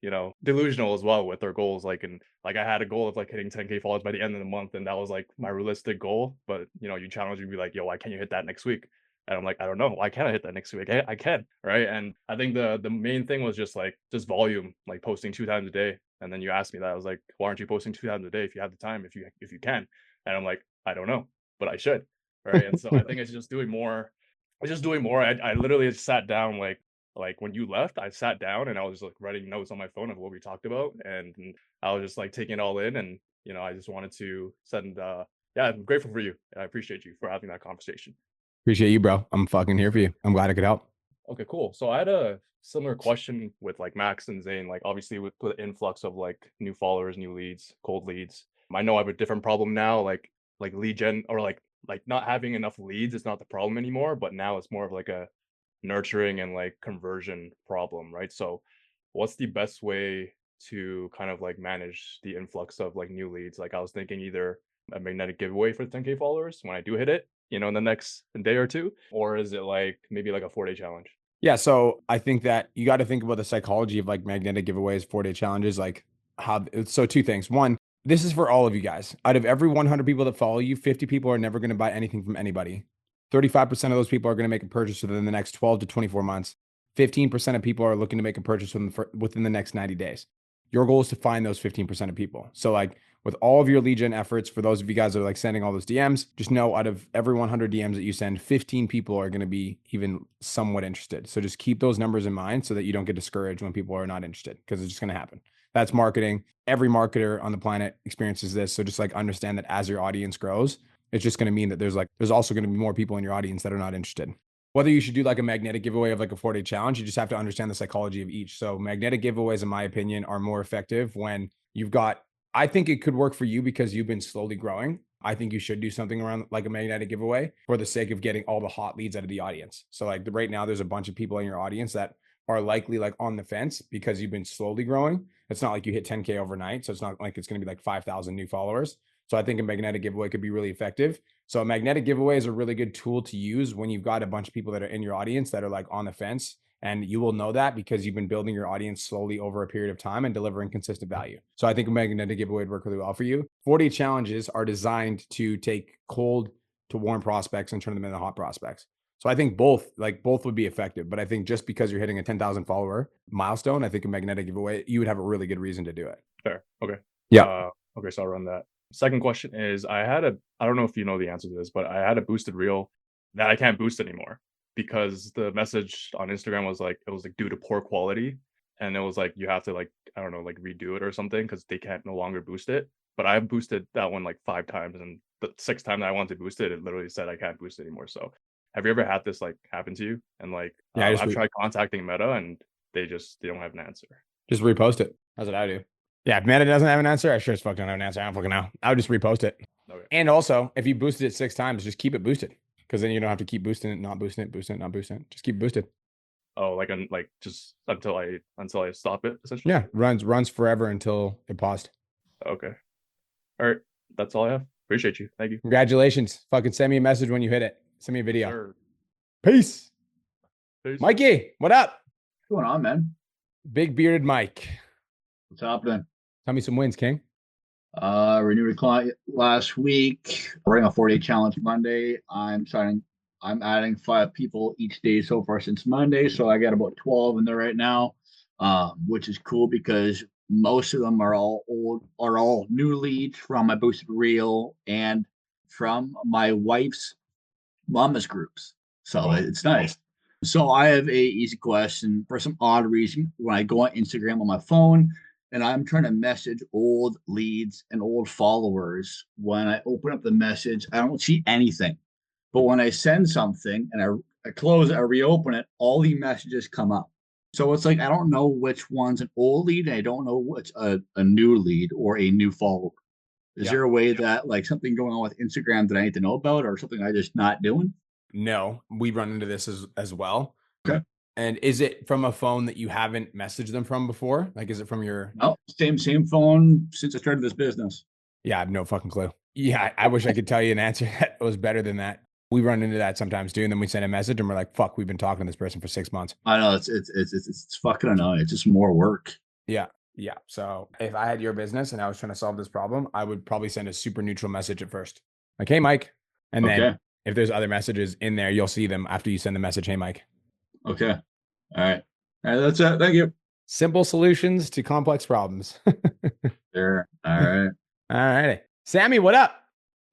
delusional as well with our goals. Like and like I had a goal of like hitting 10K followers by the end of the month, and that was like my realistic goal. But you challenge me, be like, yo, why can't you hit that next week? And I'm like, I don't know. Why can't I hit that next week? I can, right? And I think the main thing was just volume, like posting 2 times a day. And then you asked me that. I was like, why aren't you posting 2 times a day if you have the time, if you can? And I'm like, I don't know, but I should, right? And so I think it's just doing more. It's just doing more. I literally just sat down like when you left, I sat down and I was like writing notes on my phone of what we talked about, and I was just like taking it all in, and I just wanted to send Yeah, I'm grateful for you. I appreciate you for having that conversation. Appreciate you, bro. I'm fucking here for you. I'm glad I could help. Okay, cool. So I had a similar question with like Max and Zane. Like obviously with the influx of like new followers, new leads, cold leads. I know I have a different problem now, like lead gen or like not having enough leads is not the problem anymore, but now it's more of like a nurturing and like conversion problem, right? So what's the best way to kind of like manage the influx of like new leads? Like I was thinking either a magnetic giveaway for 10K followers when I do hit it, in the next day or two, or is it like maybe like a 4-day challenge? Yeah, so I think that you got to think about the psychology of like magnetic giveaways, 4-day challenges, like how. So two things. One, this is for all of you guys. Out of every 100 people that follow you, 50 people are never going to buy anything from anybody. 35% of those people are going to make a purchase within the next 12 to 24 months. 15% of people are looking to make a purchase within the next 90 days. Your goal is to find those 15% of people. So like with all of your lead gen efforts, for those of you guys that are like sending all those DMs, just know out of every 100 DMs that you send, 15 people are going to be even somewhat interested. So just keep those numbers in mind so that you don't get discouraged when people are not interested, because it's just going to happen. That's marketing. Every marketer on the planet experiences this. So just like understand that as your audience grows, it's just going to mean that there's also going to be more people in your audience that are not interested. Whether you should do like a magnetic giveaway of like a 4-day challenge, you just have to understand the psychology of each. So magnetic giveaways, in my opinion, are more effective when you've got, I think it could work for you because you've been slowly growing. I think you should do something around like a magnetic giveaway for the sake of getting all the hot leads out of the audience. So like right now, there's a bunch of people in your audience that are likely like on the fence because you've been slowly growing. It's not like you hit 10K overnight. So it's not like it's going to be like 5,000 new followers. So I think a magnetic giveaway could be really effective. So a magnetic giveaway is a really good tool to use when you've got a bunch of people that are in your audience that are like on the fence. And you will know that because you've been building your audience slowly over a period of time and delivering consistent value. So I think a magnetic giveaway would work really well for you. 4-day challenges are designed to take cold to warm prospects and turn them into hot prospects. So I think both would be effective. But I think just because you're hitting a 10,000 follower milestone, I think a magnetic giveaway, you would have a really good reason to do it. Fair. Okay. Yeah. Okay, so I'll run that. Second question is I don't know if you know the answer to this, but I had a boosted reel that I can't boost anymore because the message on Instagram was like, it was like due to poor quality. And it was like, you have to like, I don't know, like redo it or something because they can't no longer boost it. But I've boosted that one like 5 times. And the 6th time that I wanted to boost it, it literally said I can't boost it anymore. So have you ever had this like happen to you? And like, Yeah, I've tried contacting Meta and they don't have an answer. Just repost it. That's what I do. Yeah, if Meta doesn't have an answer, I sure as fuck don't have an answer. I don't fucking know. I would just repost it. Okay. And also, if you boosted it 6 times, just keep it boosted, because then you don't have to keep boosting it, not boosting it, boosting it, not boosting it. Just keep boosted. Oh, like just until I stop it, essentially. Yeah, runs forever until it paused. Okay. All right. That's all I have. Appreciate you. Thank you. Congratulations. Fucking send me a message when you hit it. Send me a video. Sure. Peace. Peace. Mikey, what up? What's going on, man? Big bearded Mike. What's happening? Tell me some wins, King. Renewed a client last week. Running a 4-day challenge Monday. I'm adding 5 people each day so far since Monday. So I got about 12 in there right now, which is cool because most of them are all new leads from my boosted reel and from my wife's mama's groups. So it's nice. So I have a easy question. For some odd reason, when I go on Instagram on my phone and I'm trying to message old leads and old followers, when I open up the message, I don't see anything. But when I send something and I close it, I reopen it, all the messages come up. So it's like I don't know which one's an old lead and I don't know what's a new lead or a new follower. Is there a way that like something going on with Instagram that I need to know about or something I just not doing? No, we run into this as well. Okay. And is it from a phone that you haven't messaged them from before? Like, is it from your? No, same phone since I started this business. Yeah, I have no fucking clue. Yeah, I wish I could tell you an answer that was better than that. We run into that sometimes too, and then we send a message and we're like, "Fuck, we've been talking to this person for 6 months." I know it's fucking annoying. It's just more work. Yeah. So if I had your business and I was trying to solve this problem, I would probably send a super neutral message at first, like, "Hey, Mike," and then if there's other messages in there, you'll see them after you send the message, "Hey, Mike." Okay. All right. That's it. Thank you. Simple solutions to complex problems. Sure. All right. All righty. Sammy, what up?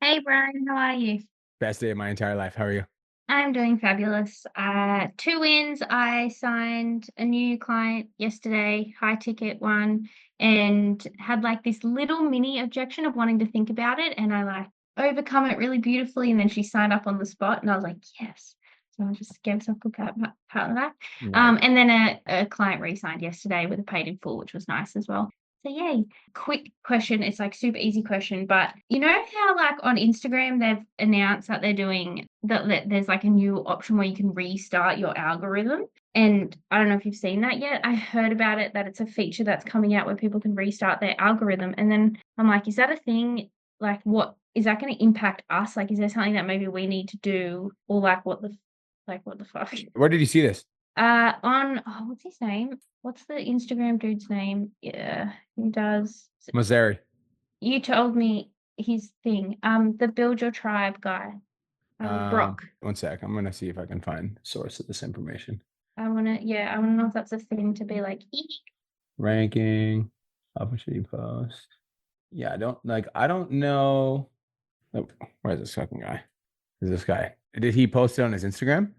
Hey, Brian, how are you? Best day of my entire life. How are you? I'm doing fabulous. 2 wins. I signed a new client yesterday, high ticket one, and had like this little mini objection of wanting to think about it. And I like overcome it really beautifully. And then she signed up on the spot, and I was like, yes. So I just gave myself a pat on the back. Nice. And then a client re-signed yesterday with a paid in full, which was nice as well. So yay. Quick question. It's like super easy question, but you know how like on Instagram they've announced that they're doing that there's like a new option where you can restart your algorithm. And I don't know if you've seen that yet. I heard about it, that it's a feature that's coming out where people can restart their algorithm. And then I'm like, is that a thing? Like, what is that going to impact us? Like, is there something that maybe we need to do, or like what the fuck? Where did you see this? On what's his name? What's the Instagram dude's name? Yeah, he does. Mazzari. You told me his thing. The Build Your Tribe guy. Brock. 1 sec. I'm gonna see if I can find source of this information. I wanna know if that's a thing to be like Ranking, opportunity post. Yeah, I don't know. Oh, where's this fucking guy? Is this guy? Did he post it on his Instagram?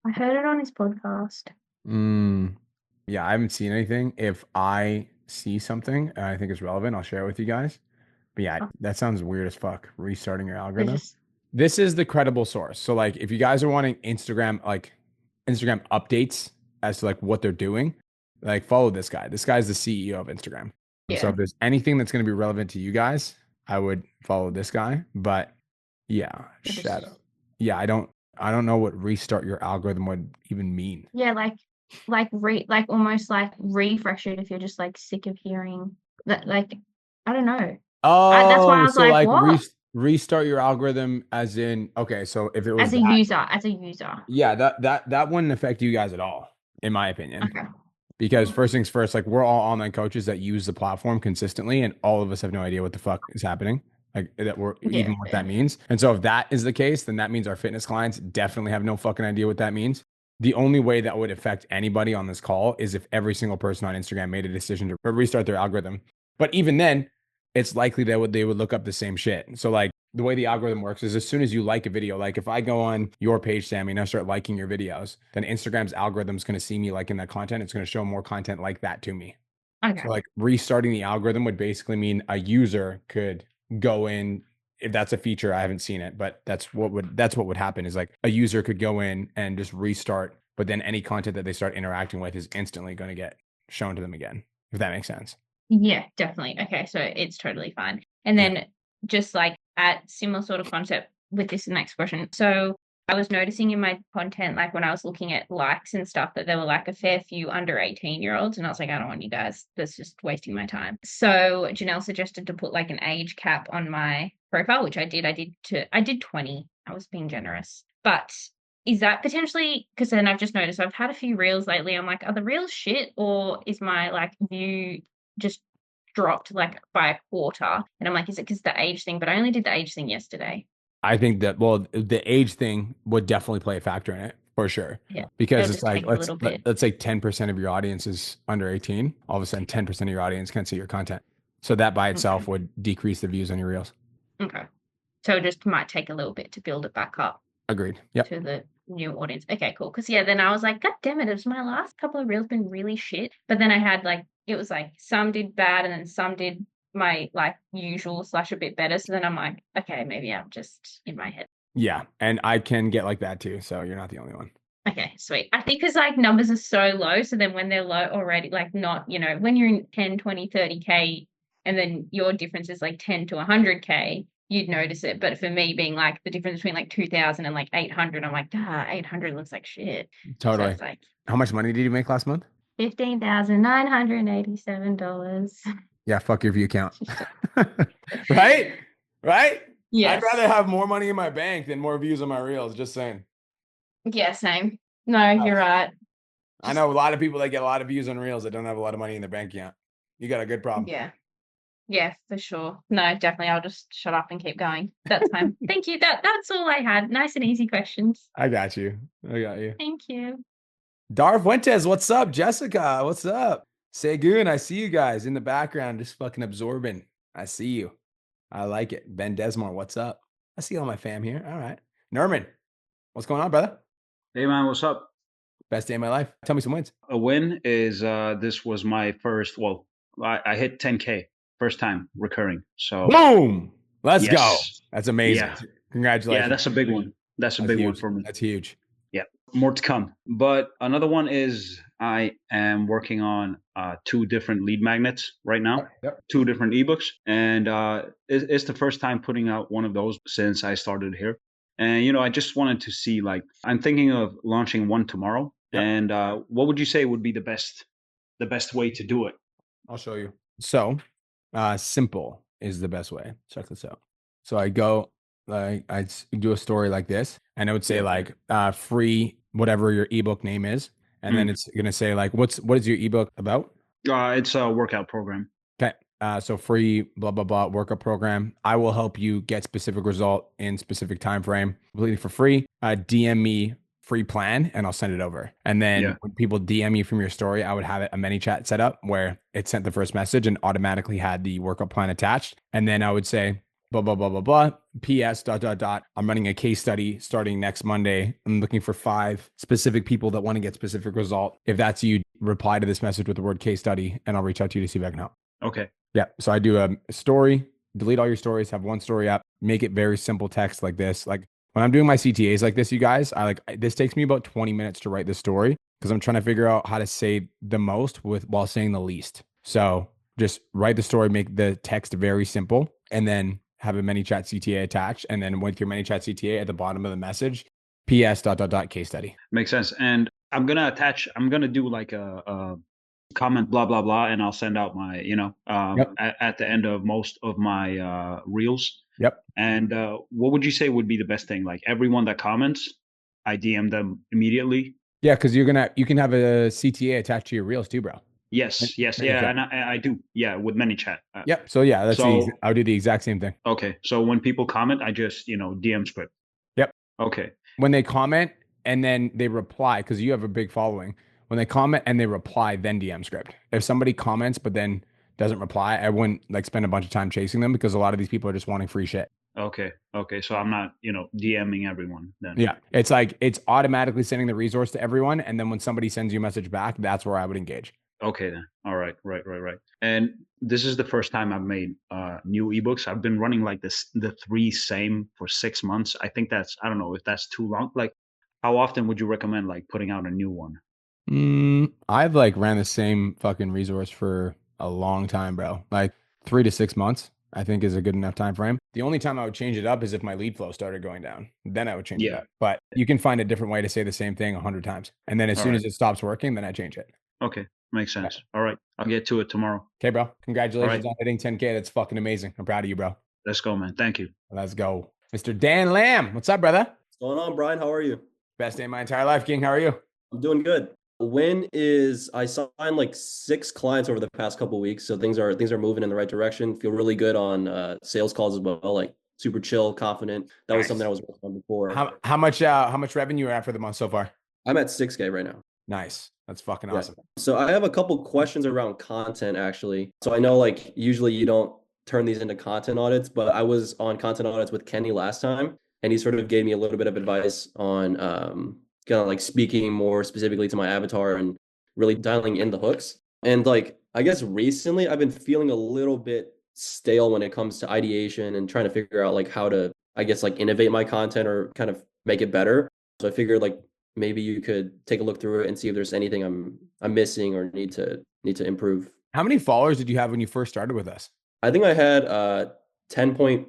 I heard it on his podcast. Yeah, I haven't seen anything. If I see something and I think it's relevant, I'll share it with you guys. But yeah, that sounds weird as fuck. Restarting your algorithm. This is the credible source. So like if you guys are wanting Instagram updates as to like what they're doing, like follow this guy. This guy's the CEO of Instagram. Yeah. So if there's anything that's going to be relevant to you guys, I would follow this guy. But yeah, shadow. Yeah, I don't know what restart your algorithm would even mean. Yeah, almost like refresh it if you're just like sick of hearing that. Like, I don't know. Oh, that's why I was so like, what? Restart your algorithm as in, okay, so if it was as a user. Yeah, that wouldn't affect you guys at all, in my opinion. Okay. Because first things first, like we're all online coaches that use the platform consistently, and all of us have no idea what the fuck is happening, like that even what that means. And so if that is the case, then that means our fitness clients definitely have no fucking idea what that means. The only way that would affect anybody on this call is if every single person on Instagram made a decision to restart their algorithm. But even then, it's likely that they would look up the same shit. So like the way the algorithm works is as soon as you like a video, like if I go on your page, Sammy, and I start liking your videos, then Instagram's algorithm is going to see me liking that content. It's going to show more content like that to me. Okay. So like restarting the algorithm would basically mean a user could go in. If that's a feature, I haven't seen it, but that's what would happen is like a user could go in and just restart, but then any content that they start interacting with is instantly going to get shown to them again, if that makes sense. Yeah, definitely. Okay, so it's totally fine. And then just like at similar sort of concept with this next question. So I was noticing in my content, like when I was looking at likes and stuff, that there were like a fair few under 18-year-olds. And I was like, I don't want you guys. That's just wasting my time. So Janelle suggested to put like an age cap on my profile, which I did. I did 20. I was being generous. But is that potentially, because then I've just noticed I've had a few reels lately. I'm like, are the reels shit, or is my like view just dropped like by a quarter? And I'm like, is it because the age thing? But I only did the age thing yesterday. I think that, well, the age thing would definitely play a factor in it for sure. Yeah. Because it's like, let's say 10% of your audience is under 18. All of a sudden, 10% of your audience can't see your content. So that by itself would decrease the views on your reels. Okay. So it just might take a little bit to build it back up. Agreed. Yep. To the new audience. Okay, cool. Because then I was like, God damn it, my last couple of reels been really shit. But then I had like, it was like some did bad and then some did my like usual / a bit better. So then I'm like, okay, maybe I'm just in my head. Yeah. And I can get like that too. So you're not the only one. Okay, sweet. I think because like numbers are so low. So then when they're low already, like not, when you're in 10, 20, 30K and then your difference is like 10 to 100K, you'd notice it. But for me being like the difference between like 2,000 and like 800, I'm like, 800 looks like shit. Totally. So it's like, how much money did you make last month? $15,987. Yeah, fuck your view count. Right? Yes. I'd rather have more money in my bank than more views on my reels, just saying. Yeah, same. No, you're right. I know a lot of people that get a lot of views on reels that don't have a lot of money in their bank account. You got a good problem. Yeah, for sure. No, definitely. I'll just shut up and keep going. That's fine. Thank you. That's all I had. Nice and easy questions. I got you. Thank you. Dar Fuentes, what's up? Jessica, what's up? Segun, I see you guys in the background, just fucking absorbing. I see you. I like it. Ben Desmore, what's up? I see all my fam here. All right. Norman, what's going on, brother? Hey, man, what's up? Best day of my life. Tell me some wins. A win is this was my first, I hit 10K, first time recurring. So boom. Let's go. Yes. That's amazing. Yeah. Congratulations. Yeah, that's a big one. That's a big one huge. for me. That's huge. Yeah, more to come. But another one is I am working on 2 different lead magnets right now, Yep. 2 different ebooks. And it's the first time putting out one of those since I started here. And, you know, I just wanted to see, like, I'm thinking of launching one tomorrow. Yep. And what would you say would be the best way to do it? I'll show you. So simple is the best way. Check this out. So I go, like, I do a story like this, and I would say like free whatever your ebook name is, and then it's gonna say like what is your ebook about? It's a workout program. Okay. So free blah blah blah workout program. I will help you get specific result in specific time frame completely for free. DM me free plan and I'll send it over. And then when people DM me from your story, I would have a many chat set up where it sent the first message and automatically had the workout plan attached. And then I would say blah blah blah blah blah. PS ... I'm running a case study starting next Monday. I'm looking for 5 specific people that want to get specific result. If that's you, reply to this message with the word case study, and I'll reach out to you to see if I can help. Okay. Yeah. So I do a story, delete all your stories, have one story up, make it very simple text like this. Like when I'm doing my CTAs like this, you guys, this takes me about 20 minutes to write this story because I'm trying to figure out how to say the most while saying the least. So just write the story, make the text very simple, and then have a ManyChat CTA attached. And then with your ManyChat CTA at the bottom of the message, PS ... case study. Makes sense. And I'm going to do like a comment, blah, blah, blah. And I'll send out my, at the end of most of my reels. Yep. And what would you say would be the best thing? Like everyone that comments, I DM them immediately. Yeah. Cause you can have a CTA attached to your reels too, bro. Yes. Yeah. And I do. Yeah. With ManyChat. Yep. So yeah, I'll do the exact same thing. Okay. So when people comment, I just, DM script. Yep. Okay. When they comment and then they reply, because you have a big following, when they comment and they reply, then DM script. If somebody comments but then doesn't reply, I wouldn't spend a bunch of time chasing them because a lot of these people are just wanting free shit. Okay. So I'm not, DMing everyone then. Yeah. It's automatically sending the resource to everyone. And then when somebody sends you a message back, that's where I would engage. Okay then. All right. Right. And this is the first time I've made new ebooks. I've been running like the 3 same for 6 months. I think I don't know if that's too long. Like how often would you recommend putting out a new one? I've ran the same fucking resource for a long time, bro. 3 to 6 months, I think is a good enough time frame. The only time I would change it up is if my lead flow started going down. Then I would change it up. But you can find a different way to say the same thing 100 times. And then as soon as it stops working, then I change it. Okay. Makes sense. All right. I'll get to it tomorrow. Okay, bro. Congratulations on hitting 10K. That's fucking amazing. I'm proud of you, bro. Let's go, man. Thank you. Let's go. Mr. Dan Lamb. What's up, brother? What's going on, Brian? How are you? Best day of my entire life, King. How are you? I'm doing good. I signed 6 clients over the past couple of weeks. So things are moving in the right direction. Feel really good on sales calls as well. Super chill, confident. That was something I was working on before. How much revenue are you at for the month so far? I'm at 6K right now. Nice. That's fucking awesome. So I have a couple questions around content actually. So I know usually you don't turn these into content audits, but I was on content audits with Kenny last time, and he sort of gave me a little bit of advice on kind of speaking more specifically to my avatar and really dialing in the hooks. And I guess recently I've been feeling a little bit stale when it comes to ideation and trying to figure out how to, I guess, innovate my content or kind of make it better. So I figured maybe you could take a look through it and see if there's anything I'm missing or need to improve. How many followers did you have when you first started with us? I think I had 10.8,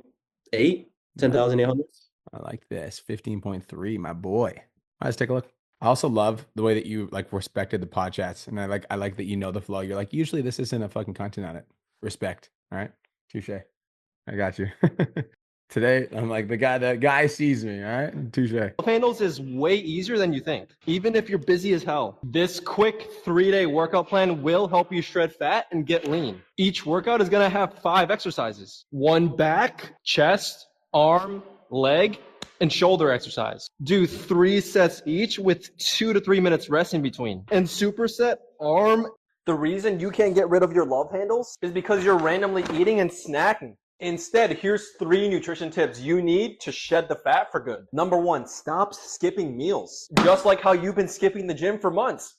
10,800. I like this. 15.3, my boy. Let's take a look. I also love the way that you respected the pod chats. And I like that you know the flow. You're usually this isn't a fucking content on it. Respect. All right. Touche. I got you. Today, I'm the guy sees me, all right? Touche. Handles is way easier than you think, even if you're busy as hell. This quick 3-day workout plan will help you shred fat and get lean. Each workout is gonna have 5 exercises. 1 back, chest, arm, leg, and shoulder exercise. Do 3 sets each with 2 to 3 minutes rest in between. And superset, arm. The reason you can't get rid of your love handles is because you're randomly eating and snacking. Instead, here's 3 nutrition tips you need to shed the fat for good. Number 1, stop skipping meals. Just like how you've been skipping the gym for months.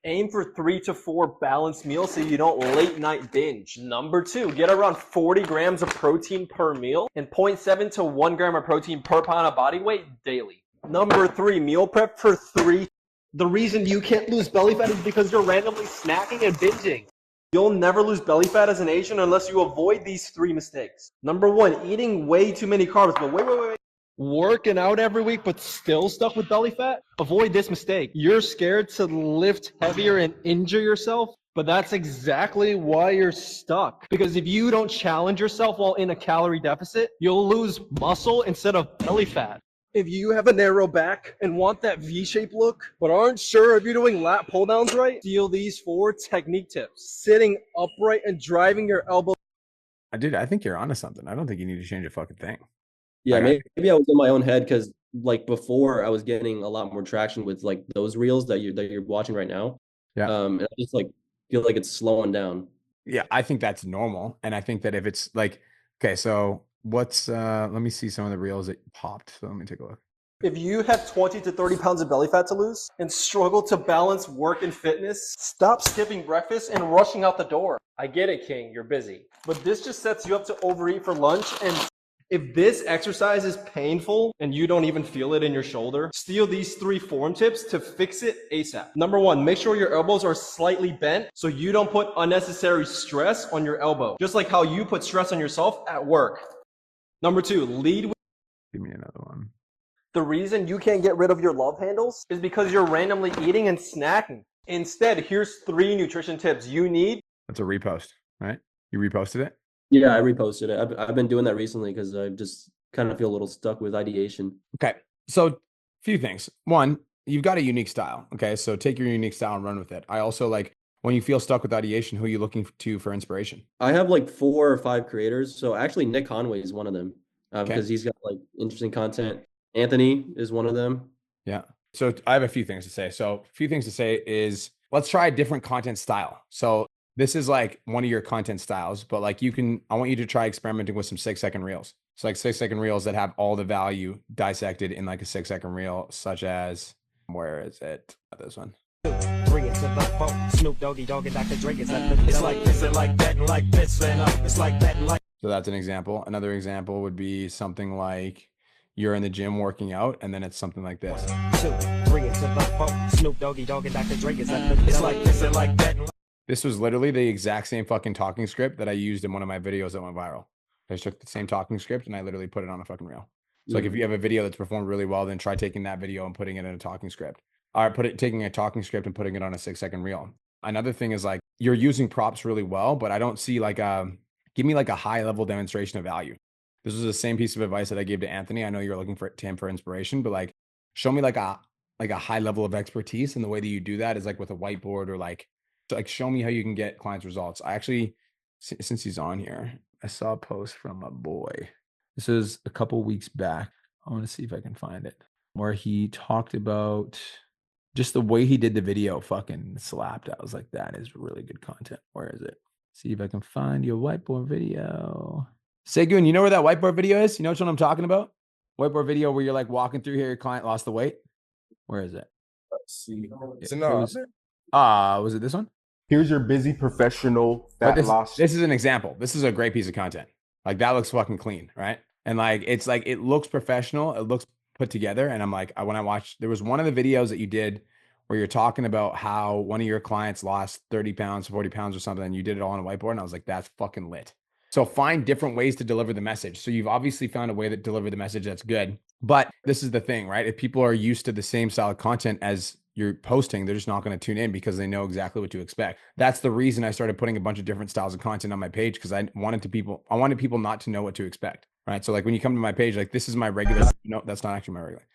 Aim for 3 to 4 balanced meals so you don't late night binge. Number 2, get around 40 grams of protein per meal and 0.7 to 1 gram of protein per pound of body weight daily. Number 3, meal prep for 3. The reason you can't lose belly fat is because you're randomly snacking and binging. You'll never lose belly fat as an Asian unless you avoid these 3 mistakes. Number 1, eating way too many carbs. But wait. Working out every week but still stuck with belly fat? Avoid this mistake. You're scared to lift heavier and injure yourself, but that's exactly why you're stuck. Because if you don't challenge yourself while in a calorie deficit, you'll lose muscle instead of belly fat. If you have a narrow back and want that V-shaped look, but aren't sure if you're doing lat pull downs right, steal these 4 technique tips. Sitting upright and driving your elbow. Dude, I think you're onto something. I don't think you need to change a fucking thing. Yeah, maybe I was in my own head because like before I was getting a lot more traction with like those reels that you're watching right now. Yeah. And I just like feel like it's slowing down. Yeah, I think that's normal. And I think that if it's like, okay, so what's let me see some of the reels that popped. So let me take a look. If you have 20 to 30 pounds of belly fat to lose and struggle to balance work and fitness, stop skipping breakfast and rushing out the door. I get it, King, you're busy. But this just sets you up to overeat for lunch. And if this exercise is painful and you don't even feel it in your shoulder, steal these 3 form tips to fix it ASAP. Number 1, make sure your elbows are slightly bent so you don't put unnecessary stress on your elbow, just like how you put stress on yourself at work. Number 2, lead with. Give me another one. The reason you can't get rid of your love handles is because you're randomly eating and snacking. Instead, here's 3 nutrition tips you need. That's a repost, right? You reposted it? Yeah, I reposted it. I've been doing that recently because I just kind of feel a little stuck with ideation. Okay. So few things. One, you've got a unique style. Okay. So take your unique style and run with it. I also like when you feel stuck with ideation, who are you looking to for inspiration? I have like 4 or 5 creators. So actually Nick Conway is one of them because he's got like interesting content. Anthony is one of them. Yeah. So I have a few things to say. So a few things to say is let's try a different content style. So this is like one of your content styles, but like I want you to try experimenting with some 6-second reels. So like 6-second reels that have all the value dissected in like a 6-second reel, such as, where is it? This one. Snoop Doggy Dogg and Dr. Dre is it's like this and like that and like this and it's like that and like. So that's an example. Another example would be something like you're in the gym working out, and then it's something like this. 2, 3 into the 4. Snoop Doggy Dogg and Dr. Dre is it's like this and like that. This was literally the exact same fucking talking script that I used in one of my videos that went viral. I just took the same talking script and I literally put it on a fucking reel. So like if you have a video that's performed really well, then try taking that video and putting it in a talking script. Or taking a talking script and putting it on a 6-second reel. Another thing is like you're using props really well, but I don't see like give me like a high level demonstration of value. This is the same piece of advice that I gave to Anthony. I know you're looking to him for inspiration, but like show me like a high level of expertise. And the way that you do that is like with a whiteboard or like show me how you can get clients results. I actually, since he's on here, I saw a post from a boy. This is a couple weeks back. I want to see if I can find it, where he talked about just the way he did the video fucking slapped. I was like, that is really good content. Where is it? See if I can find your whiteboard video. Segun, you know where that whiteboard video is? You know which one I'm talking about? Whiteboard video where you're like walking through here, your client lost the weight. Where is it? Let's see. Was it this one? Here's your busy professional fat loss. This is an example. This is a great piece of content. Like that looks fucking clean, right? And like it's like it looks professional. It looks put together. And I'm like, when I watched, there was one of the videos that you did where you're talking about how one of your clients lost 30 pounds, 40 pounds or something, and you did it all on a whiteboard. And I was like, that's fucking lit. So find different ways to deliver the message. So you've obviously found a way to deliver the message that's good. But this is the thing, right? If people are used to the same style of content as you're posting, they're just not going to tune in because they know exactly what to expect. That's the reason I started putting a bunch of different styles of content on my page, because I wanted people not to know what to expect, right? So like when you come to my page, like this is my regular, no, that's not actually my regular.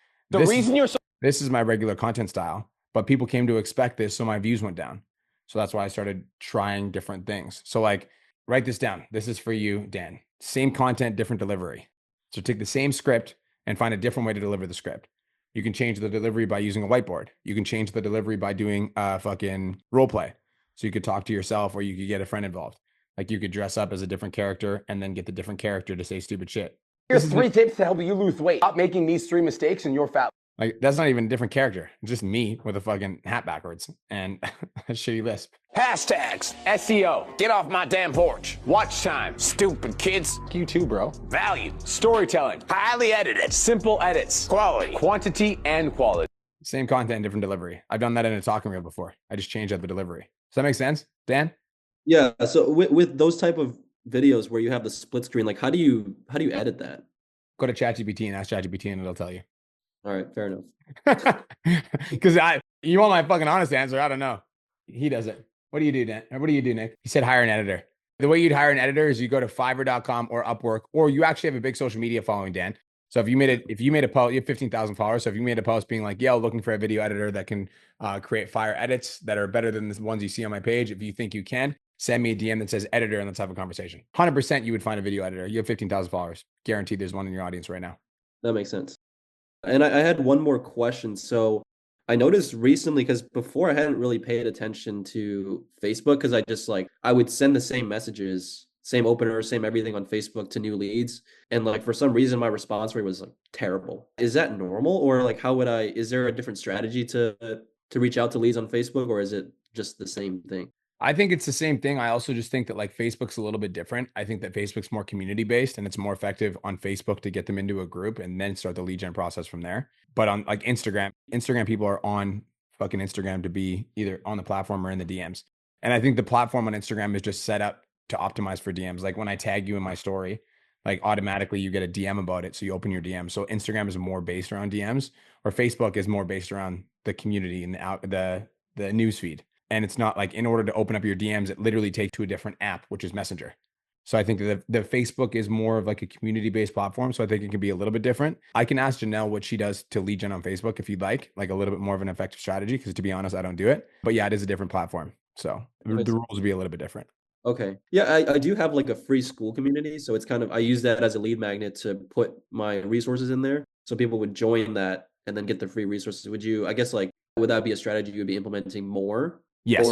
This is my regular content style, but people came to expect this, so my views went down. So that's why I started trying different things. So like, write this down. This is for you, Dan. Same content, different delivery. So take the same script and find a different way to deliver the script. You can change the delivery by using a whiteboard. You can change the delivery by doing a fucking role play. So you could talk to yourself, or you could get a friend involved. Like you could dress up as a different character and then get the different character to say stupid shit. Here's 3 tips to help you lose weight. Stop making these 3 mistakes and you're fat. Like that's not even a different character. It's just me with a fucking hat backwards and a shitty lisp. Hashtags, SEO, get off my damn porch. Watch time, stupid kids. You too, bro. Value, storytelling, highly edited, simple edits, quality, quantity, and quality. Same content, different delivery. I've done that in a talking reel before. I just changed out the delivery. Does that make sense, Dan? Yeah. So with those type of videos where you have the split screen, like how do you edit that? Go to ChatGPT and ask ChatGPT and it'll tell you. All right, fair enough. Because you want my fucking honest answer? I don't know. He doesn't. What do you do, Dan? What do you do, Nick? He said hire an editor. The way you'd hire an editor is you go to Fiverr.com or Upwork, or you actually have a big social media following, Dan. So if you made a post, you have 15,000 followers. So if you made a post being like, yo, looking for a video editor that can create fire edits that are better than the ones you see on my page, if you think you can, send me a DM that says editor and let's have a conversation. 100% you would find a video editor. You have 15,000 followers. Guaranteed there's one in your audience right now. That makes sense. And I had one more question. So I noticed recently, because before I hadn't really paid attention to Facebook, because I would send the same messages, same opener, same everything on Facebook to new leads. And like for some reason, my response rate was like terrible. Is that normal? Or like is there a different strategy to reach out to leads on Facebook, or is it just the same thing? I think it's the same thing. I also just think that like Facebook's a little bit different. I think that Facebook's more community based and it's more effective on Facebook to get them into a group and then start the lead gen process from there. But on like Instagram people are on fucking Instagram to be either on the platform or in the DMs. And I think the platform on Instagram is just set up to optimize for DMs. Like when I tag you in my story, like automatically you get a DM about it. So you open your DM. So Instagram is more based around DMs, or Facebook is more based around the community and the news feed. And it's not like in order to open up your DMs, it literally takes to a different app, which is Messenger. So I think that the Facebook is more of like a community-based platform. So I think it can be a little bit different. I can ask Janelle what she does to lead gen on Facebook if you'd like a little bit more of an effective strategy. Because to be honest, I don't do it. But yeah, it is a different platform. So the rules will be a little bit different. Okay. Yeah, I do have like a free school community. So it's I use that as a lead magnet to put my resources in there. So people would join that and then get the free resources. Would that be a strategy you would be implementing more? Yes.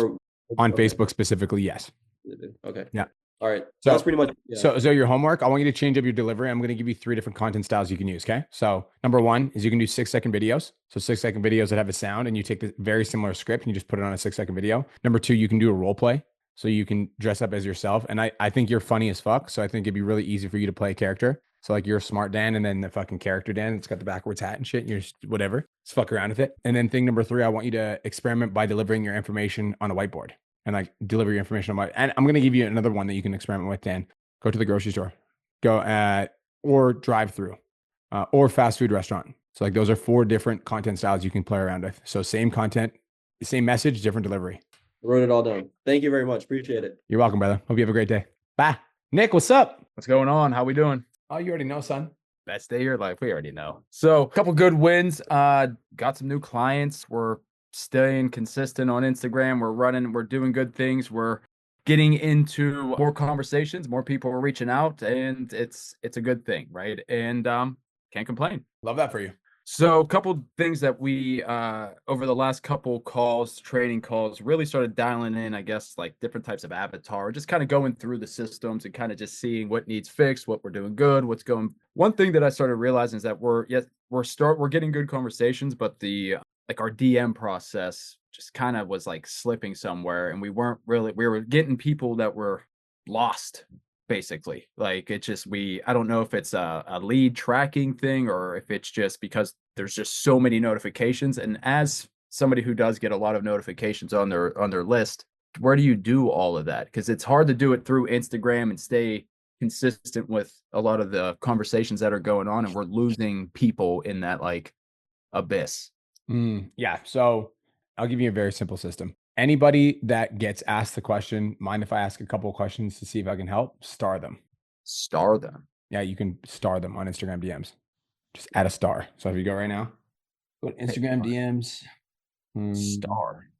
On Facebook specifically, yes. Okay. Yeah. All right. So that's pretty much. Yeah. So your homework, I want you to change up your delivery. I'm going to give you 3 different content styles you can use. Okay. So number 1 is you can do 6-second videos. So 6-second videos that have a sound, and you take the very similar script and you just put it on a 6-second video. Number 2, you can do a role play. So you can dress up as yourself. And I think you're funny as fuck. So I think it'd be really easy for you to play a character. So like you're a smart Dan and then the fucking character Dan, it's got the backwards hat and shit. And you're just whatever. Just fuck around with it. And then thing number 3, I want you to experiment by delivering your information on a whiteboard and like deliver your information on and I'm going to give you another one that you can experiment with, Dan. Go to the grocery store, or drive through, or fast food restaurant. So like those are 4 different content styles you can play around with. So same content, same message, different delivery. I wrote it all down. Thank you very much. Appreciate it. You're welcome, brother. Hope you have a great day. Bye. Nick, what's up? What's going on? How we doing? Oh, you already know, son. Best day of your life. We already know. So a couple good wins. Got some new clients. We're staying consistent on Instagram. We're doing good things. We're getting into more conversations. More people are reaching out, and it's a good thing, right? And can't complain. Love that for you. So a couple things that we over the last couple training calls, really started dialing in, I guess, like different types of avatar, just kind of going through the systems and kind of just seeing what needs fixed, what we're doing good, what's going. One thing that I started realizing is that we're getting good conversations, but our DM process just kind of was like slipping somewhere, and we were getting people that were lost. Basically, like I don't know if it's a lead tracking thing or if it's just because there's just so many notifications. And as somebody who does get a lot of notifications on their list, where do you do all of that? Because it's hard to do it through Instagram and stay consistent with a lot of the conversations that are going on, and we're losing people in that like abyss. Yeah. So I'll give you a very simple system. Anybody that gets asked the question, mind if I ask a couple of questions to see if I can help? Star them. Star them. Yeah, you can star them on Instagram DMs. Just add a star. So if you go right now, go to Instagram DMs. Star.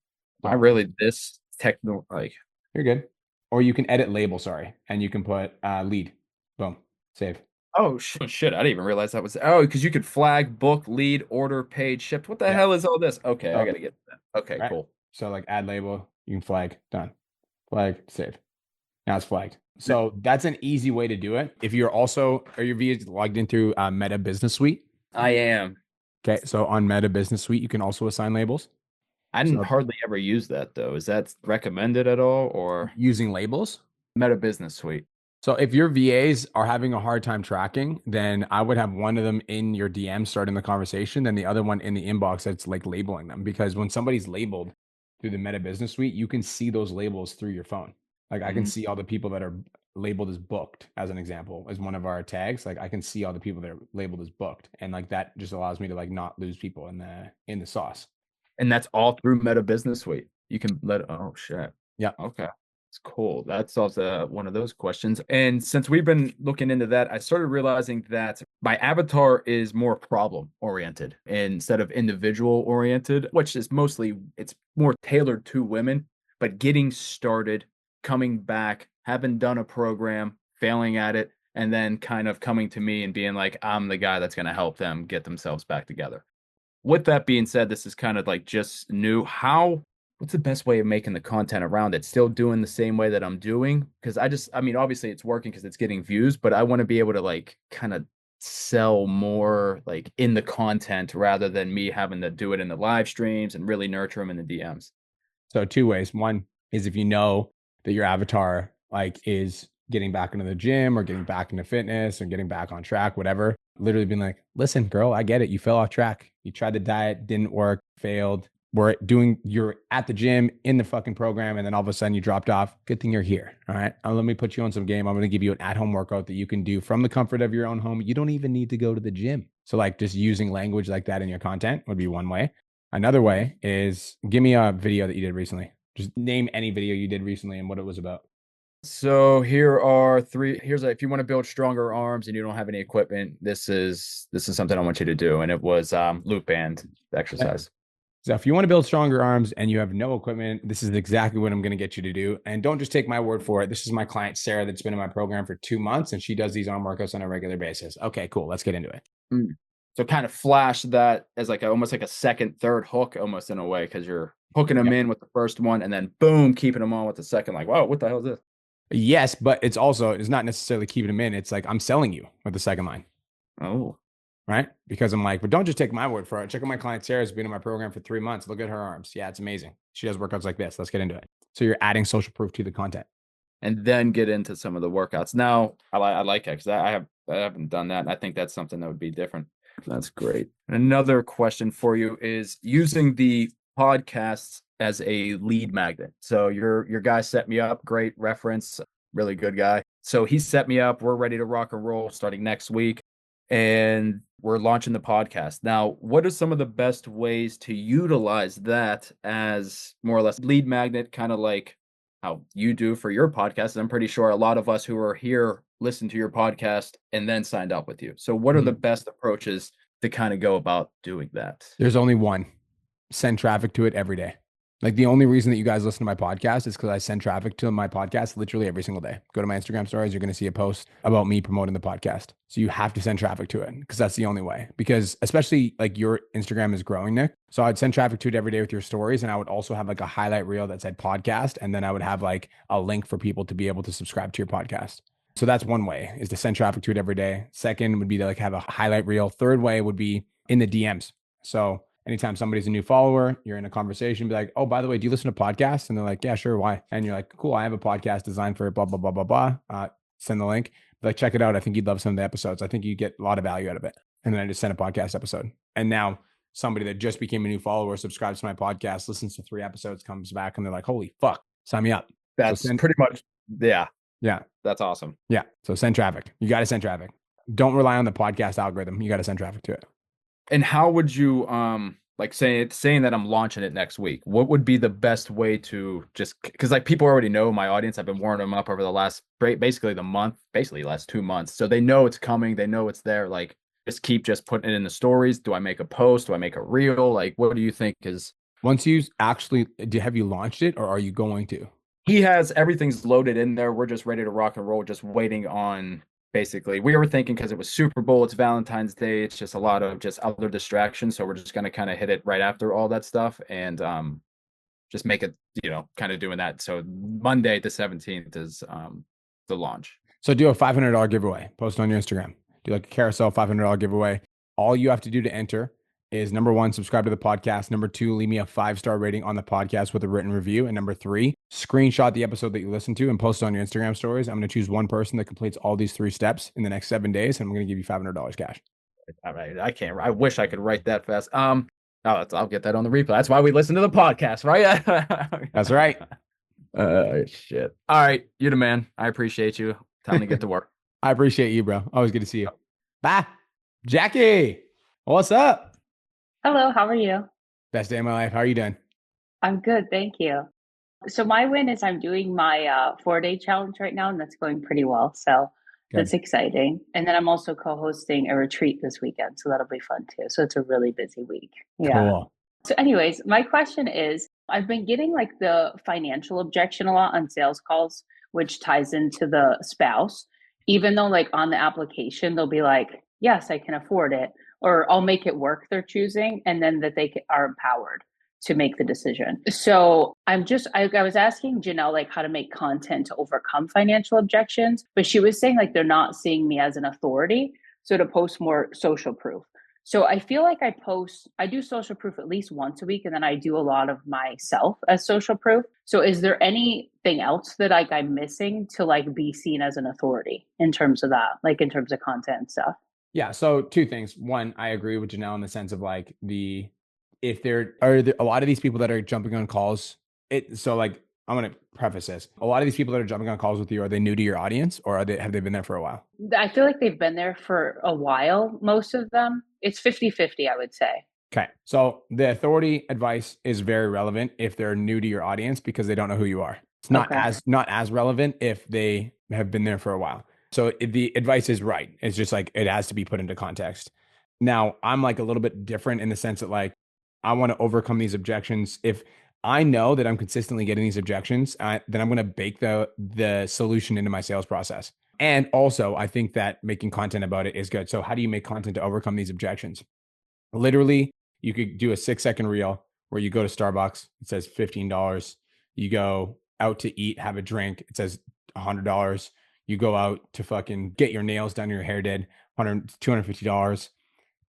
Am I really this techno? Like you're good. Or you can edit label, and you can put lead. Boom. Save. Oh shit! I didn't even realize that was because you could flag, book, lead, order, paid, shipped. What the hell is all this? Okay, I gotta get that. Okay, right. Cool. So like add label, you can flag, done. Flag, save. Now it's flagged. So that's an easy way to do it. If you're also, are your VAs logged in through Meta Business Suite? I am. Okay. So on Meta Business Suite, you can also assign labels. I didn't hardly ever use that though. Is that recommended at all, or using labels? Meta Business Suite. So if your VAs are having a hard time tracking, then I would have one of them in your DM starting the conversation, then the other one in the inbox that's like labeling them. Because when somebody's labeled through the Meta Business Suite, you can see those labels through your phone. Like I can see all the people that are labeled as booked, as an example, as one of our tags. Like I can see all the people that are labeled as booked, and like that just allows me to like not lose people in the sauce. And that's all through Meta Business Suite. You can oh shit. Yeah. Okay. It's cool. That solves one of those questions. And since we've been looking into that, I started realizing that my avatar is more problem oriented instead of individual oriented, which is it's more tailored to women, but getting started, coming back, having done a program, failing at it, and then kind of coming to me and being like, I'm the guy that's going to help them get themselves back together. With that being said, this is kind of like just new. What's the best way of making the content around it? Still doing the same way that I'm doing? Because I mean, obviously it's working because it's getting views, but I want to be able to like kind of sell more like in the content rather than me having to do it in the live streams and really nurture them in the DMs. So two ways. One is if you know that your avatar like is getting back into the gym or getting back into fitness or getting back on track, whatever, literally being like, listen, girl, I get it. You fell off track. You tried the diet, didn't work, failed. You're at the gym in the fucking program, and then all of a sudden you dropped off. Good thing you're here. All right. Let me put you on some game. I'm going to give you an at-home workout that you can do from the comfort of your own home. You don't even need to go to the gym. So like just using language like that in your content would be one way. Another way is give me a video that you did recently. Just name any video you did recently and what it was about. So here are three. If you want to build stronger arms and you don't have any equipment, this is something I want you to do. And it was loop band exercise. So if you want to build stronger arms and you have no equipment, this is exactly what I'm going to get you to do. And don't just take my word for it. This is my client, Sarah, that's been in my program for 2 months, and she does these arm workouts on a regular basis. Okay, cool. Let's get into it. So kind of flash that as like almost like a second, third hook almost in a way, because you're hooking them in with the first one and then boom, keeping them on with the second. Like, wow, what the hell is this? Yes, but it's not necessarily keeping them in. It's like I'm selling you with the second line. Oh. Right? Because I'm like, but don't just take my word for it. Check out my client Sarah's been in my program for 3 months. Look at her arms. Yeah, it's amazing. She does workouts like this. Let's get into it. So you're adding social proof to the content. And then get into some of the workouts. Now, I like it because I haven't done that. And I think that's something that would be different. That's great. Another question for you is using the podcasts as a lead magnet. So your guy set me up, great reference, really good guy. So he set me up. We're ready to rock and roll starting next week. And we're launching the podcast. Now, what are some of the best ways to utilize that as more or less lead magnet, kind of like how you do for your podcast? I'm pretty sure a lot of us who are here listen to your podcast and then signed up with you. So what are the best approaches to kind of go about doing that? There's only one. Send traffic to it every day. Like the only reason that you guys listen to my podcast is because I send traffic to my podcast literally every single day. Go to my Instagram stories. You're going to see a post about me promoting the podcast. So you have to send traffic to it because that's the only way. Because especially like your Instagram is growing, Nick. So I'd send traffic to it every day with your stories. And I would also have like a highlight reel that said podcast. And then I would have like a link for people to be able to subscribe to your podcast. So that's one way, is to send traffic to it every day. Second would be to like have a highlight reel. Third way would be in the DMs. So anytime somebody's a new follower, you're in a conversation, be like, oh, by the way, do you listen to podcasts? And they're like, yeah, sure. Why? And you're like, cool, I have a podcast designed for blah, blah, blah, blah, blah. Send the link. Be like, check it out. I think you'd love some of the episodes. I think you get a lot of value out of it. And then I just send a podcast episode. And now somebody that just became a new follower, subscribes to my podcast, listens to 3 episodes, comes back and they're like, holy fuck, sign me up. That's pretty much, yeah. Yeah. That's awesome. Yeah. So send traffic. You got to send traffic. Don't rely on the podcast algorithm. You got to send traffic to it. And how would you, like saying that I'm launching it next week, what would be the best way to just, because like people already know my audience, I've been warning them up over the last last 2 months. So they know it's coming. They know it's there. Like just keep putting it in the stories. Do I make a post? Do I make a reel? Like, what do you think is? Once you actually, have you launched it or are you going to? He has, everything's loaded in there. We're just ready to rock and roll, just waiting on. Basically, we were thinking because it was Super Bowl, it's Valentine's Day, it's just a lot of just other distractions. So we're just going to kind of hit it right after all that stuff and just make it, kind of doing that. So Monday, the 17th is the launch. So do a $500 giveaway, post on your Instagram, do like a carousel $500 giveaway. All you have to do to enter is number 1, subscribe to the podcast. Number 2, leave me a 5-star rating on the podcast with a written review. And number 3, screenshot the episode that you listened to and post it on your Instagram stories. I'm going to choose one person that completes all these 3 steps in the next 7 days, and I'm going to give you $500 cash. All right. I can't. I wish I could write that fast. I'll get that on the replay. That's why we listen to the podcast, right? That's right. Shit. All right. You're the man. I appreciate you. Time to get to work. I appreciate you, bro. Always good to see you. Bye. Jackie, what's up? Hello, how are you? Best day of my life. How are you doing? I'm good, thank you. So my win is I'm doing my 4-day challenge right now, and that's going pretty well. So that's exciting. And then I'm also co-hosting a retreat this weekend, so that'll be fun too. So it's a really busy week. Yeah. Cool. So anyways, my question is, I've been getting like the financial objection a lot on sales calls, which ties into the spouse, even though like on the application, they'll be like, yes, I can afford it, or I'll make it work, they're choosing, and then that they are empowered to make the decision. So I was asking Janelle like how to make content to overcome financial objections, but she was saying like they're not seeing me as an authority. So to post more social proof. So I feel like I do social proof at least once a week, and then I do a lot of myself as social proof. So is there anything else that like I'm missing to like be seen as an authority in terms of that, like in terms of content and stuff? Yeah. So 2 things. One, I agree with Janelle in the sense of like if there are a lot of these people that are jumping on calls, so like I'm going to preface this. A lot of these people that are jumping on calls with you, are they new to your audience, or have they been there for a while? I feel like they've been there for a while. Most of them, it's 50-50, I would say. Okay. So the authority advice is very relevant if they're new to your audience because they don't know who you are. It's not as relevant if they have been there for a while. So the advice is right. It's just like it has to be put into context. Now, I'm like a little bit different in the sense that like I want to overcome these objections. If I know that I'm consistently getting these objections, then I'm going to bake the solution into my sales process. And also, I think that making content about it is good. So how do you make content to overcome these objections? Literally, you could do a 6-second reel where you go to Starbucks, it says $15. You go out to eat, have a drink, it says $100. You go out to fucking get your nails done, your hair did, $250.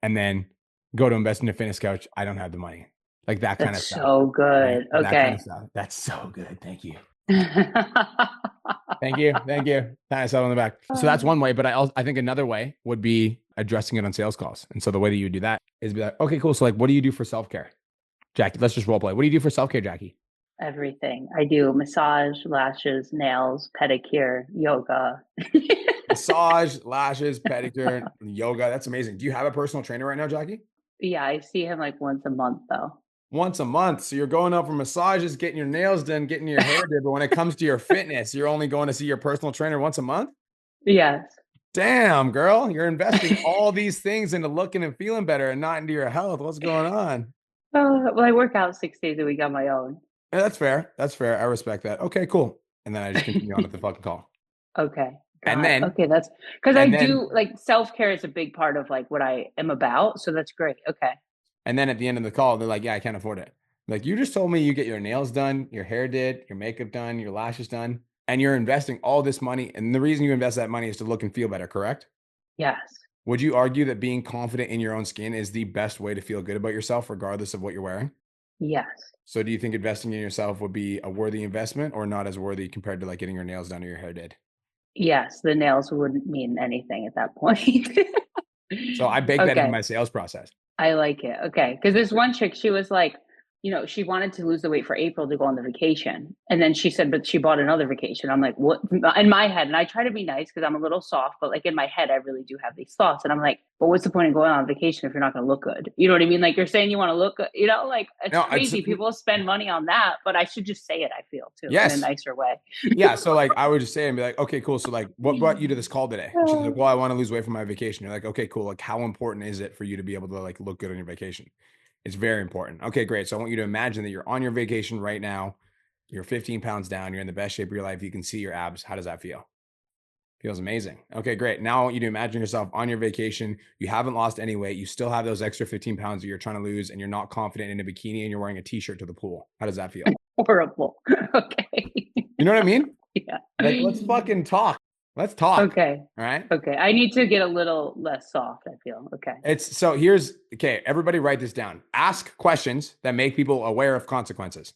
And then go to invest in a fitness couch. I don't have the money. Like that kind of stuff. So good. Right? Okay. That kind of stuff. That's so good. Thank you. Thank you. Pat myself on the back. So that's one way, but I think another way would be addressing it on sales calls. And so the way that you would do that is be like, okay, cool. So like, what do you do for self-care? Jackie, let's just role play. What do you do for self-care, Jackie? Everything. I do massage, lashes, nails, pedicure, yoga. Massage, lashes, pedicure, yoga. That's amazing. Do you have a personal trainer right now, Jackie? Yeah, I see him like once a month though. Once a month. So you're going out for massages, getting your nails done, getting your hair did. But when it comes to your fitness, you're only going to see your personal trainer once a month? Yes. Damn, girl. You're investing all these things into looking and feeling better and not into your health. What's going on? Well, I work out 6 days a week on my own. Yeah, that's fair. That's fair. I respect that. Okay, cool. And then I just continue on with the fucking call. Okay. And then that's because I do like self-care is a big part of like what I am about. So that's great. Okay. And then at the end of the call, they're like, yeah, I can't afford it. Like, you just told me you get your nails done, your hair did, your makeup done, your lashes done, and you're investing all this money. And the reason you invest that money is to look and feel better, correct? Yes. Would you argue that being confident in your own skin is the best way to feel good about yourself, regardless of what you're wearing? Yes. So do you think investing in yourself would be a worthy investment or not as worthy compared to like getting your nails done or your hair did? Yes. The nails wouldn't mean anything at that point. So I bake that into my sales process. I like it. Okay. Because there's one chick, she was like, you know, she wanted to lose the weight for April to go on the vacation. And then she said, but she bought another vacation. I'm like, what? In my head, and I try to be nice because I'm a little soft, but like in my head, I really do have these thoughts. And I'm like, but what's the point of going on vacation if you're not going to look good? You know what I mean? Like you're saying you want to look good, you know, like it's crazy. People spend money on that, but I should just say it, I feel too, in a nicer way. Yeah. So like, I would just say and be like, okay, cool. So like, what brought you to this call today? And she's like, well, I want to lose weight for my vacation. You're like, okay, cool. Like how important is it for you to be able to like look good on your vacation? It's very important. Okay, great. So I want you to imagine that you're on your vacation right now. You're 15 pounds down. You're in the best shape of your life. You can see your abs. How does that feel? Feels amazing. Okay, great. Now I want you to imagine yourself on your vacation. You haven't lost any weight. You still have those extra 15 pounds that you're trying to lose, and you're not confident in a bikini, and you're wearing a t-shirt to the pool. How does that feel? Horrible. Okay. You know what I mean? Yeah. Like, let's fucking talk. Let's talk. Okay. All right. Okay. I need to get a little less soft, I feel. Okay. Okay. Everybody write this down. Ask questions that make people aware of consequences.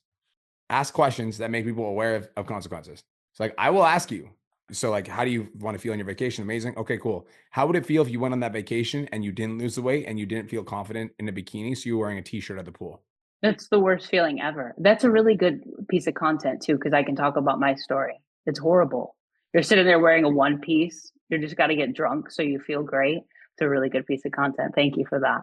Ask questions that make people aware of consequences. So like, I will ask you. So like, how do you want to feel on your vacation? Amazing. Okay, cool. How would it feel if you went on that vacation and you didn't lose the weight and you didn't feel confident in a bikini? So you were wearing a t-shirt at the pool. That's the worst feeling ever. That's a really good piece of content too, because I can talk about my story. It's horrible. You're sitting there wearing a one piece. You just got to get drunk so you feel great. It's a really good piece of content. Thank you for that.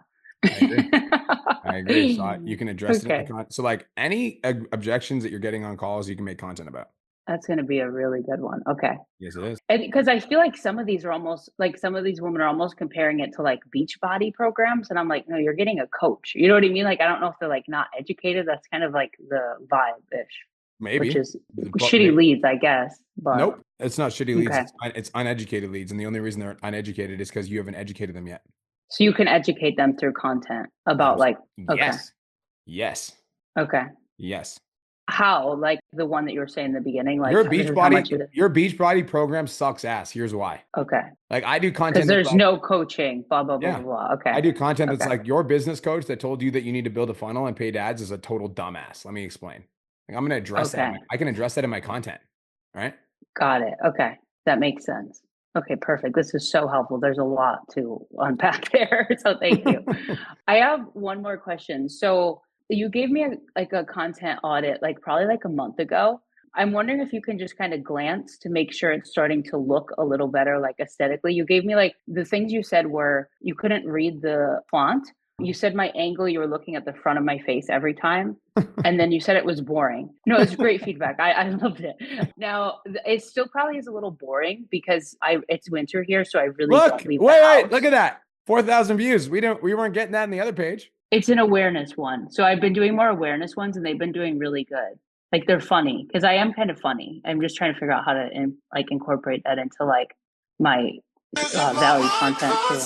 I agree. So you can address it. Okay. So like any objections that you're getting on calls, you can make content about. That's going to be a really good one. Okay. Yes, it is. Because I feel like some of these are almost like some of these women are almost comparing it to like Beachbody programs. And I'm like, no, you're getting a coach. You know what I mean? Like, I don't know if they're like not educated. That's kind of like the vibe ish. Maybe. Which is shitty leads, I guess. But nope. It's not shitty leads. Okay. It's uneducated leads. And the only reason they're uneducated is because you haven't educated them yet. So you can educate them through content about like, okay. Yes. Yes. Okay. Yes. How? Like the one that you were saying in the beginning? Like your how much Beachbody program sucks ass. Here's why. Okay. Like I do content. Because there's no coaching, blah, blah, blah, Yeah. blah, blah. Okay. I do content that's like your business coach that told you that you need to build a funnel and paid ads is a total dumbass. Let me explain. Like I'm going to address that. I can address that in my content. All right. Got it. Okay. That makes sense. Okay, perfect. This is so helpful. There's a lot to unpack there. So thank you. I have one more question. So you gave me a content audit, like probably like a month ago. I'm wondering if you can just kind of glance to make sure it's starting to look a little better, like aesthetically. You gave me like the things you said were you couldn't read the font. You said my angle, you were looking at the front of my face every time. And then you said it was boring. No, it's great feedback. I loved it. Now, it still probably is a little boring because it's winter here. So I really don't leave the house. Wait, look at that. 4,000 views. We weren't getting that in the other page. It's an awareness one. So I've been doing more awareness ones and they've been doing really good. Like they're funny because I am kind of funny. I'm just trying to figure out how to incorporate that into like my value content too.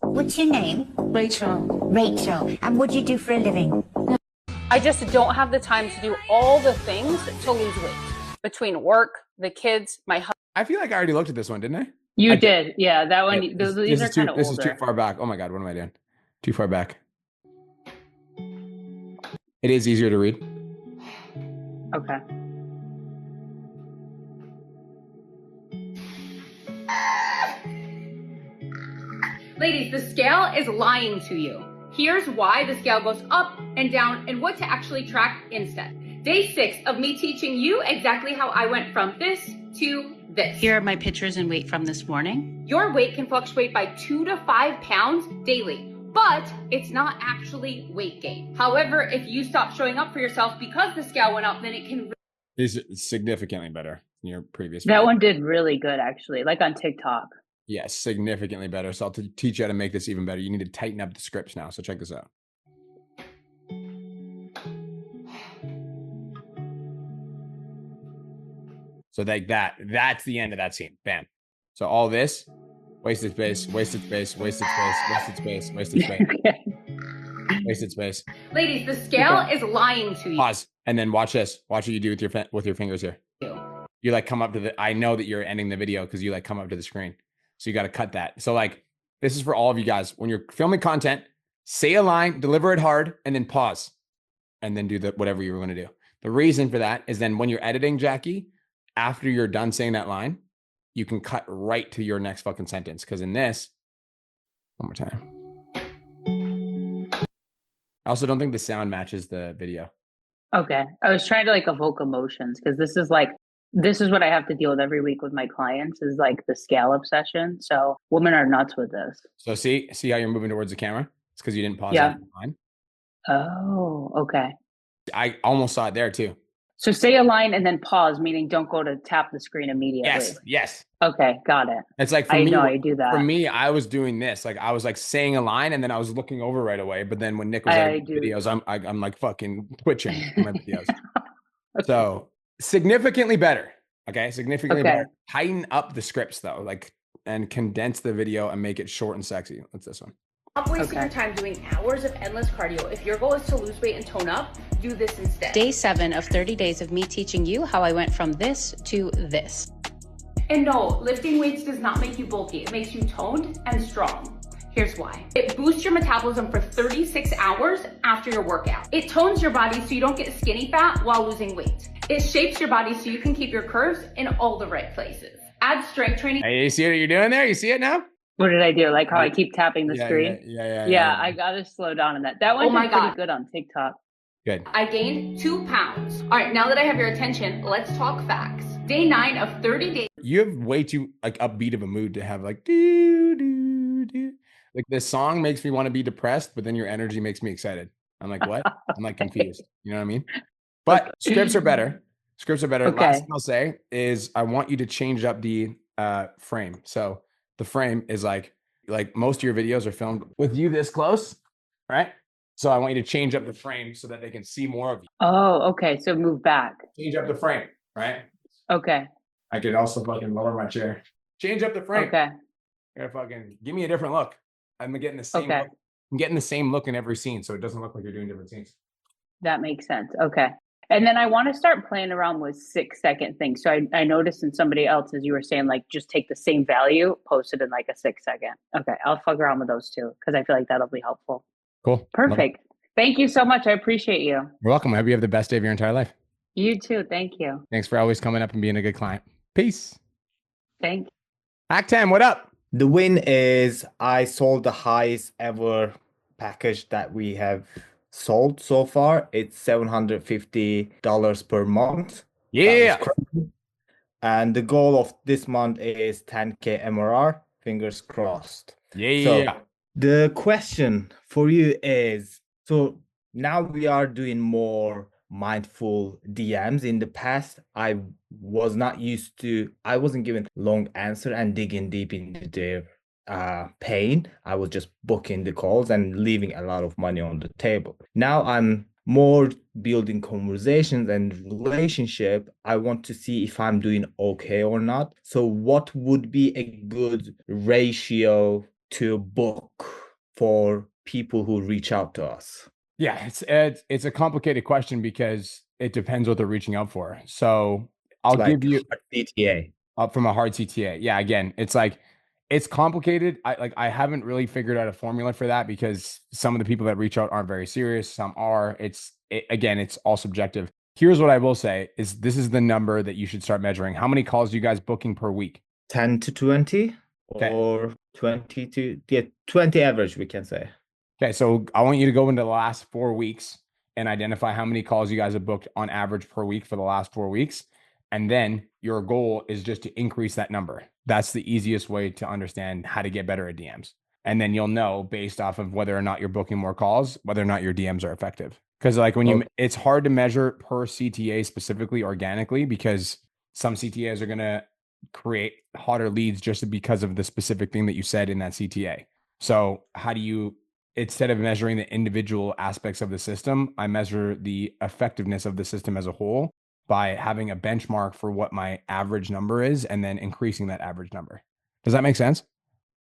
What's your name? Rachel. Rachel. And what do you do for a living? I just don't have the time to do all the things to lose weight between work, the kids, my husband. I feel like I already looked at this one, didn't I? You did. Yeah, that one. Yeah, These are kind of older. This is too far back. Oh my God, what am I doing? Too far back. It is easier to read. Okay. Ladies, the scale is lying to you. Here's why the scale goes up and down and what to actually track instead. Day 6 of me teaching you exactly how I went from this to this. Here are my pictures and weight from this morning. Your weight can fluctuate by 2 to 5 pounds daily, but it's not actually weight gain. However, if you stop showing up for yourself because the scale went up, then it can... Is significantly better than your previous That video. one did really good, actually, like on TikTok. Yes, significantly better. So I'll teach you how to make this even better. You need to tighten up the scripts now. So check this out. So like that's the end of that scene. Bam. So all this, wasted space, wasted space, wasted space, wasted space, wasted space, wasted space. Ladies, the scale is lying to you. Pause. And then watch this. Watch what you do with your fingers here. You like come up to the, I know that you're ending the video because you like come up to the screen. So you got to cut that. So like, this is for all of you guys. When you're filming content, say a line, deliver it hard, and then pause. And then do whatever you were going to do. The reason for that is then when you're editing, Jackie, after you're done saying that line, you can cut right to your next fucking sentence. Because in this, one more time. I also don't think the sound matches the video. Okay. I was trying to like evoke emotions because this is what I have to deal with every week with my clients is like the scale obsession. So women are nuts with this. So see how you're moving towards the camera? It's because you didn't pause Yeah. that line. Oh, okay. I almost saw it there too. So say a line and then pause, meaning don't go to tap the screen immediately. Yes. Okay, got it. It's like for I me, know I do that. For me, I was doing this. Like I was like saying a line and then I was looking over right away. But then when Nick was editing videos, I'm like fucking twitching in my videos. So significantly better. Okay. Significantly better. Tighten up the scripts though, like and condense the video and make it short and sexy. What's this one? Stop wasting your time doing hours of endless cardio. If your goal is to lose weight and tone up, do this instead. Day 7 of 30 days of me teaching you how I went from this to this. And no, lifting weights does not make you bulky. It makes you toned and strong. Here's why. It boosts your metabolism for 36 hours after your workout. It tones your body so you don't get skinny fat while losing weight. It shapes your body so you can keep your curves in all the right places. Add strength training. Hey, you see what you're doing there? You see it now? What did I do? Like how I keep tapping the screen? Yeah. I gotta slow down on that. That one my did pretty God. good on TikTok. Good. I gained 2 pounds. All right, now that I have your attention, let's talk facts. Day 9 of 30 days. You have way too like upbeat of a mood to have like do do do. Like this song makes me want to be depressed, but then your energy makes me excited. I'm like, what? I'm like confused. You know what I mean? But scripts are better. Scripts are better. Okay. Last thing I'll say is I want you to change up the frame. So the frame is like most of your videos are filmed with you this close, right? So I want you to change up the frame so that they can see more of you. Oh, okay. So move back. Change up the frame, right? Okay. I could also fucking lower my chair. Change up the frame. Okay. Yeah, fucking give me a different look. I'm getting the same. Okay. Look. I'm getting the same look in every scene, so it doesn't look like you're doing different scenes. That makes sense. Okay. And then I want to start playing around with 6-second things. So I noticed in somebody else's, you were saying like just take the same value, post it in like a 6-second. Okay. I'll fuck around with those too because I feel like that'll be helpful. Cool. Perfect. Thank you so much. I appreciate you. You're welcome. I hope you have the best day of your entire life. You too. Thank you. Thanks for always coming up and being a good client. Peace. Thank you. Act 10, what up? The win is I sold the highest ever package that we have sold so far. It's $750 per month. Yeah. And the goal of this month is 10K MRR. Fingers crossed. Yeah. So the question for you is, so now we are doing more mindful DMs. In the past, I wasn't given long answer and digging deep into their pain. I was just booking the calls and leaving a lot of money on the table. Now I'm more building conversations and relationship. I want to see if I'm doing okay or not. So what would be a good ratio to book for people who reach out to us? Yeah, it's a complicated question because it depends what they're reaching out for. So I'll give you CTA from a hard CTA. Yeah, again, it's complicated. I haven't really figured out a formula for that because some of the people that reach out aren't very serious. Some are. Again, it's all subjective. Here's what I will say is this is the number that you should start measuring. How many calls are you guys booking per week? 10 to 20 or 20 to 20 average, we can say. Okay, so I want you to go into the last 4 weeks and identify how many calls you guys have booked on average per week for the last 4 weeks. And then your goal is just to increase that number. That's the easiest way to understand how to get better at DMs. And then you'll know based off of whether or not you're booking more calls, whether or not your DMs are effective. Because like it's hard to measure per CTA specifically organically because some CTAs are going to create hotter leads just because of the specific thing that you said in that CTA. So how do you, instead of measuring the individual aspects of the system, I measure the effectiveness of the system as a whole by having a benchmark for what my average number is and then increasing that average number. Does that make sense?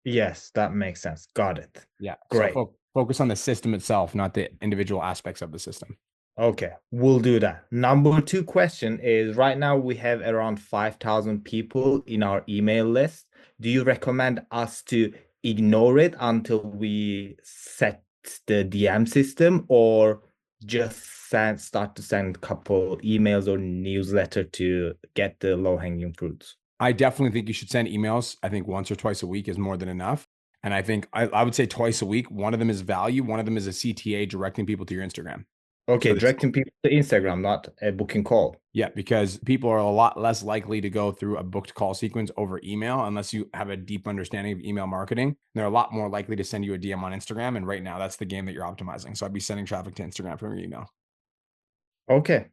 Yes, that makes sense. Got it. Yeah. Great. So focus on the system itself, not the individual aspects of the system. Okay, we'll do that. Number 2 question is, right now we have around 5,000 people in our email list. Do you recommend us to ignore it until we set the DM system, or just start to send a couple emails or newsletter to get the low-hanging fruits? I definitely think you should send emails. I think once or twice a week is more than enough. And I think I would say twice a week. One of them is value. One of them is a CTA directing people to your Instagram. Okay, so directing people to Instagram, not a booking call. Yeah, because people are a lot less likely to go through a booked call sequence over email unless you have a deep understanding of email marketing. They're a lot more likely to send you a DM on Instagram. And right now, that's the game that you're optimizing. So I'd be sending traffic to Instagram from your email. Okay,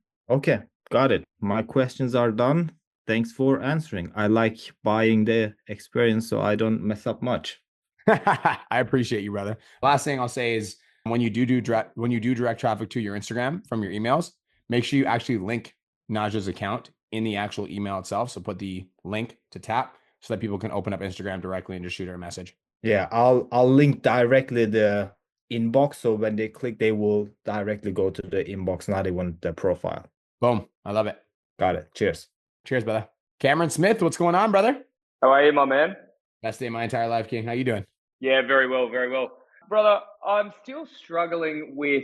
got it. My questions are done. Thanks for answering. I like buying the experience so I don't mess up much. I appreciate you, brother. Last thing I'll say is when you do direct traffic to your Instagram from your emails, make sure you actually link Naja's account in the actual email itself. So put the link to tap so that people can open up Instagram directly and just shoot her a message. Yeah, I'll link directly the inbox, so when they click, they will directly go to the inbox, not even the profile. Boom. I love it. Got it. Cheers. Cheers, brother. Cameron Smith, what's going on, brother? How are you, my man? Best day of my entire life, King. How you doing? Yeah, very well, very well. Brother, I'm still struggling with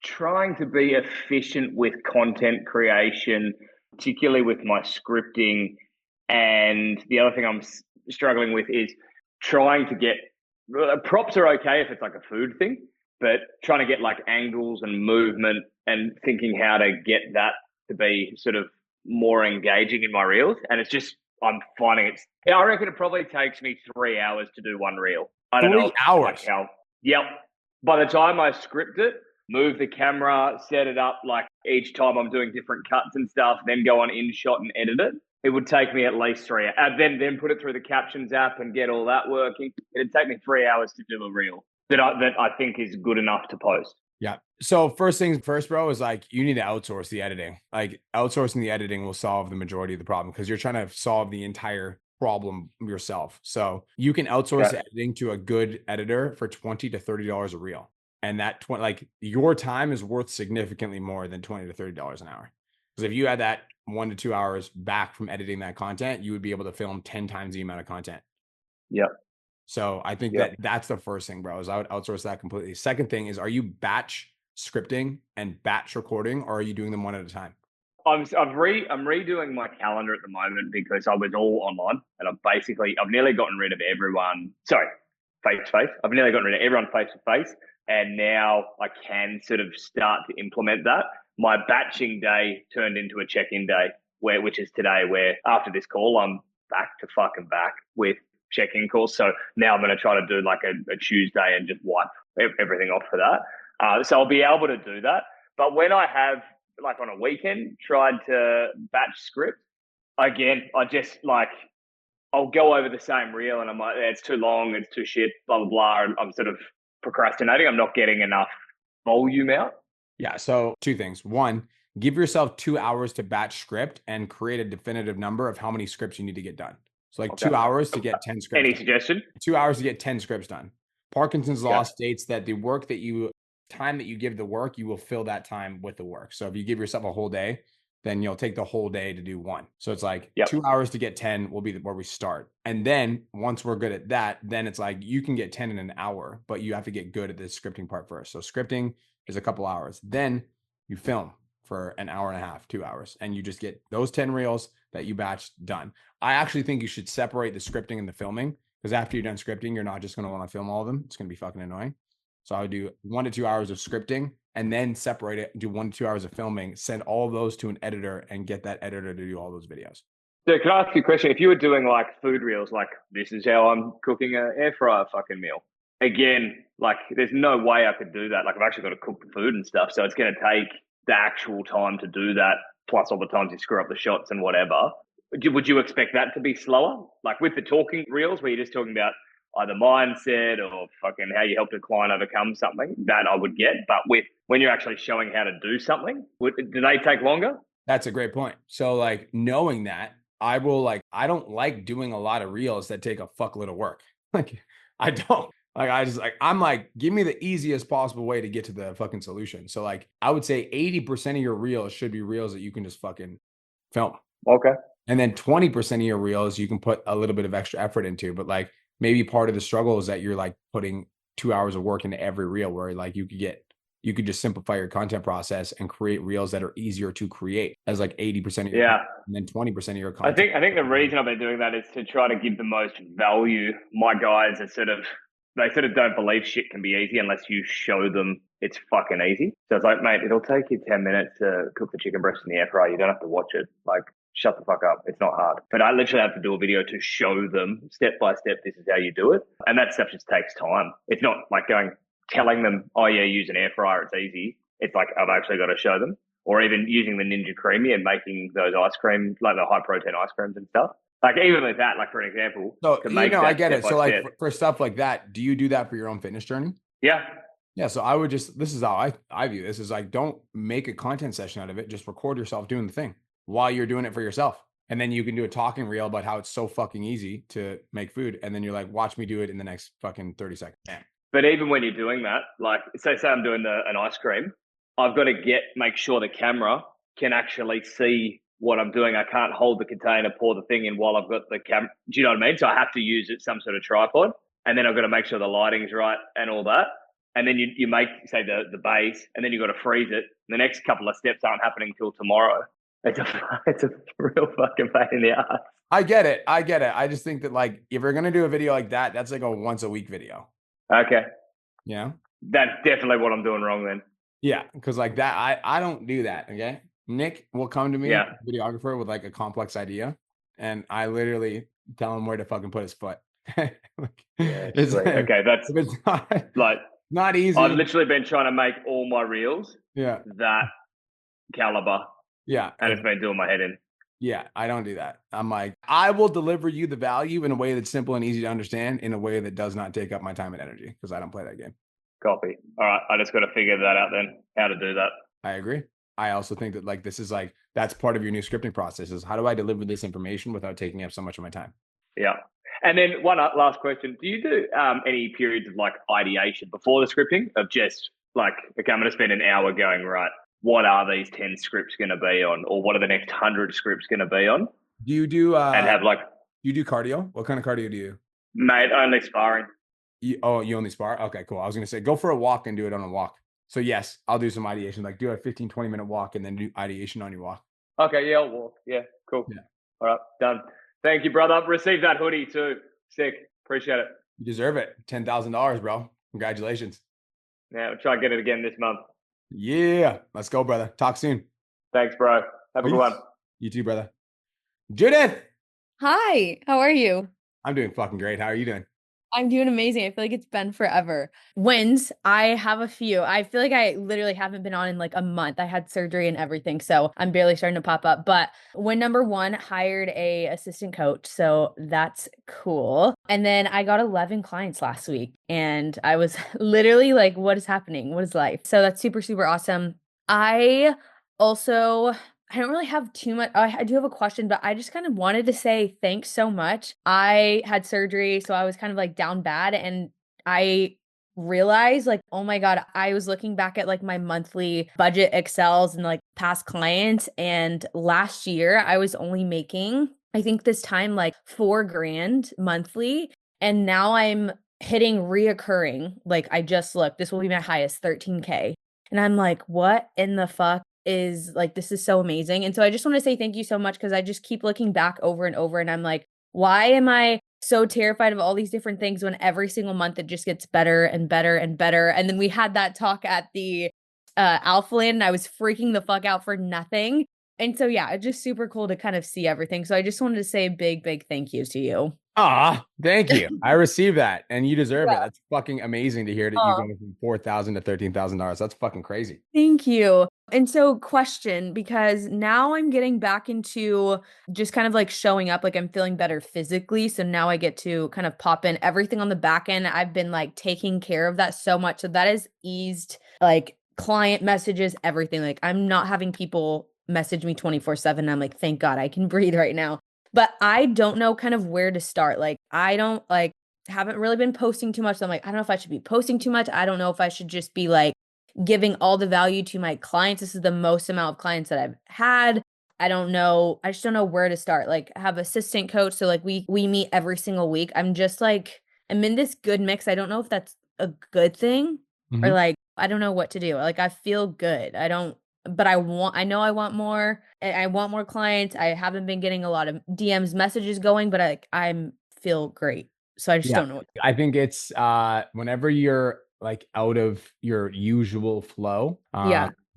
trying to be efficient with content creation, particularly with my scripting. And the other thing I'm struggling with is trying to get props are okay if it's like a food thing, but trying to get like angles and movement and thinking how to get that to be sort of more engaging in my reels. And it's just, I'm finding I reckon it probably takes me 3 hours to do one reel. I don't know. 3 hours? Like how, yep. By the time I script it, move the camera, set it up, like each time I'm doing different cuts and stuff, then go on InShot and edit it, it would take me at least 3 hours. Then put it through the captions app and get all that working. It'd take me 3 hours to do a reel that I think is good enough to post. Yeah. So first things first, bro, is like you need to outsource the editing. Like outsourcing the editing will solve the majority of the problem because you're trying to solve the entire problem yourself. So you can outsource editing to a good editor for $20 to $30 a reel. And that like your time is worth significantly more than $20 to $30 an hour. Because if you had that 1 to 2 hours back from editing that content, you would be able to film 10 times the amount of content. Yep. So I think that's the first thing, bro, is I would outsource that completely. Second thing is, are you batch scripting and batch recording, or are you doing them one at a time? I'm redoing my calendar at the moment because I was all online and I've nearly gotten rid of everyone. Sorry, face to face. I've nearly gotten rid of everyone face to face. And now I can sort of start to implement that. My batching day turned into a check-in day, which is today, where after this call, I'm back with check-in calls. So now I'm going to try to do like a Tuesday and just wipe everything off for that. So I'll be able to do that. But when I have, like on a weekend, tried to batch script, again, I just like, I'll go over the same reel and I'm like, it's too long, it's too shit, blah, blah, blah. And I'm sort of procrastinating. I'm not getting enough volume out. Yeah. So 2 things. 1, give yourself 2 hours to batch script and create a definitive number of how many scripts you need to get done. So like 2 hours to get 10 scripts. Any suggestion? 2 hours to get 10 scripts done. Parkinson's law states that the time that you give the work, you will fill that time with the work. So if you give yourself a whole day, then you'll take the whole day to do 1. So it's like 2 hours to get 10 will be where we start. And then once we're good at that, then it's like you can get 10 in an hour, but you have to get good at the scripting part first. So scripting is a couple hours. Then you film for an hour and a half, 2 hours, and you just get those 10 reels that you batched done. I actually think you should separate the scripting and the filming, because after you're done scripting, you're not just going to want to film all of them. It's going to be fucking annoying. So I would do 1 to 2 hours of scripting and then separate it, do 1 to 2 hours of filming, send all of those to an editor and get that editor to do all those videos. So can I ask you a question? If you were doing like food reels, like this is how I'm cooking an air fryer fucking meal. Again, like there's no way I could do that. Like I've actually got to cook the food and stuff. So it's going to take the actual time to do that, plus all the times you screw up the shots and whatever. Would you expect that to be slower? Like with the talking reels where you're just talking about either mindset or fucking how you helped a client overcome something, that I would get. But when you're actually showing how to do something, do they take longer? That's a great point. So like knowing that, I don't like doing a lot of reels that take a fuckload of work. Like I don't. I'm like, give me the easiest possible way to get to the fucking solution. So like, I would say 80% of your reels should be reels that you can just fucking film. Okay. And then 20% of your reels, you can put a little bit of extra effort into, but like maybe part of the struggle is that you're like putting 2 hours of work into every reel, where like you could just simplify your content process and create reels that are easier to create as like 80% of your content, and then 20% of your content. I think the reason I've been doing that is to try to give the most value. My guys are they don't believe shit can be easy unless you show them it's fucking easy. So it's like, mate, it'll take you 10 minutes to cook the chicken breast in the air fryer. You don't have to watch it. Like, shut the fuck up. It's not hard. But I literally have to do a video to show them step by step, this is how you do it. And that stuff just takes time. It's not like telling them, oh yeah, use an air fryer, it's easy. It's like, I've actually got to show them. Or even using the Ninja Creamy and making those ice cream, like the high protein ice creams and stuff. Like even with that, like for an example. So, I get it. So like for stuff like that, do you do that for your own fitness journey? Yeah. Yeah. So I would this is how I view this, is like, don't make a content session out of it. Just record yourself doing the thing while you're doing it for yourself. And then you can do a talking reel about how it's so fucking easy to make food. And then you're like, watch me do it in the next fucking 30 seconds. But even when you're doing that, like say I'm doing an ice cream, I've got to make sure the camera can actually see what I'm doing. I can't hold the container, pour the thing in while I've got the camera. Do you know what I mean? So I have to use some sort of tripod, and then I've got to make sure the lighting's right and all that. And then you make, say, the base, and then you've got to freeze it. The next couple of steps aren't happening until tomorrow. It's a real fucking pain in the ass. I get it. I just think that, like, if you're going to do a video like that, that's like a once a week video. Okay. Yeah. That's definitely what I'm doing wrong then. Yeah. Cause like that, I don't do that. Okay. Nick will come to me, videographer, with like a complex idea. And I literally tell him where to fucking put his foot. Okay. That's not easy. I've literally been trying to make all my reels that caliber. Yeah. And it's been doing my head in. Yeah, I don't do that. I'm like, I will deliver you the value in a way that's simple and easy to understand, in a way that does not take up my time and energy, because I don't play that game. Copy. All right. I just got to figure that out then, how to do that. I agree. I also think that, like, this is like, that's part of your new scripting process, is how do I deliver this information without taking up so much of my time? Yeah. And then one last question. Do you do any periods of like ideation before the scripting, of just like, okay, I'm going to spend an hour going, right, what are these 10 scripts going to be on? Or what are the next 100 scripts going to be on? Do you do, and have like, you do cardio? What kind of cardio do you? Mate, only sparring. You only spar? Okay, cool. I was going to say, go for a walk and do it on a walk. So yes, I'll do some ideation, like do a 15, 20 minute walk and then do ideation on your walk. Okay. Yeah. I'll walk. Yeah. Cool. Yeah. All right. Done. Thank you, brother. Receive that hoodie too. Sick. Appreciate it. You deserve it. $10,000, bro. Congratulations. Yeah. We'll try and get it again this month. Yeah. Let's go, brother. Talk soon. Thanks, bro. Have a good one. You too, brother. Judith. Hi. How are you? I'm doing fucking great. How are you doing? I'm doing amazing. I feel like it's been forever. Wins, I have a few. I feel like I literally haven't been on in like a month. I had surgery and everything, so I'm barely starting to pop up. But win number 1, hired a assistant coach, so that's cool. And then I got 11 clients last week, and I was literally like, what is happening? What is life? So that's super, super awesome. I don't really have too much. I do have a question, but I just kind of wanted to say thanks so much. I had surgery, so I was kind of like down bad, and I realized like, oh my God, I was looking back at like my monthly budget Excels and like past clients, and last year I was only making, I think this time, like $4,000 monthly, and now I'm hitting reoccurring. Like I just looked, this will be my highest, 13K. And I'm like, what in the fuck is like, this is so amazing. And so I just want to say thank you so much, because I just keep looking back over and over, and I'm like, why am I so terrified of all these different things when every single month it just gets better and better and better? And then we had that talk at the Alpha Land, and I was freaking the fuck out for nothing. And so yeah, it's just super cool to kind of see everything. So I just wanted to say a big, big thank you to you. Ah, thank you. I received that, and you deserve it. That's fucking amazing to hear that you go from $4,000 to $13,000. That's fucking crazy. Thank you. And so question, because now I'm getting back into just kind of like showing up, like I'm feeling better physically. So now I get to kind of pop in everything on the back end. I've been like taking care of that so much. So that has eased like client messages, everything. Like I'm not having people message me 24/7. I'm like, thank God I can breathe right now. But I don't know kind of where to start. Like I don't like, haven't really been posting too much. So I'm like, I don't know if I should be posting too much. I don't know if I should just be like giving all the value to my clients. This is the most amount of clients that I've had. I don't know. I just don't know where to start. Like I have assistant coach. So like we meet every single week. I'm just like, I'm in this good mix. I don't know if that's a good thing or like, I don't know what to do. Like I feel good. But I know I want more. I want more clients. I haven't been getting a lot of DMs messages going, but I feel great. So I just don't know. I think it's whenever you're like out of your usual flow,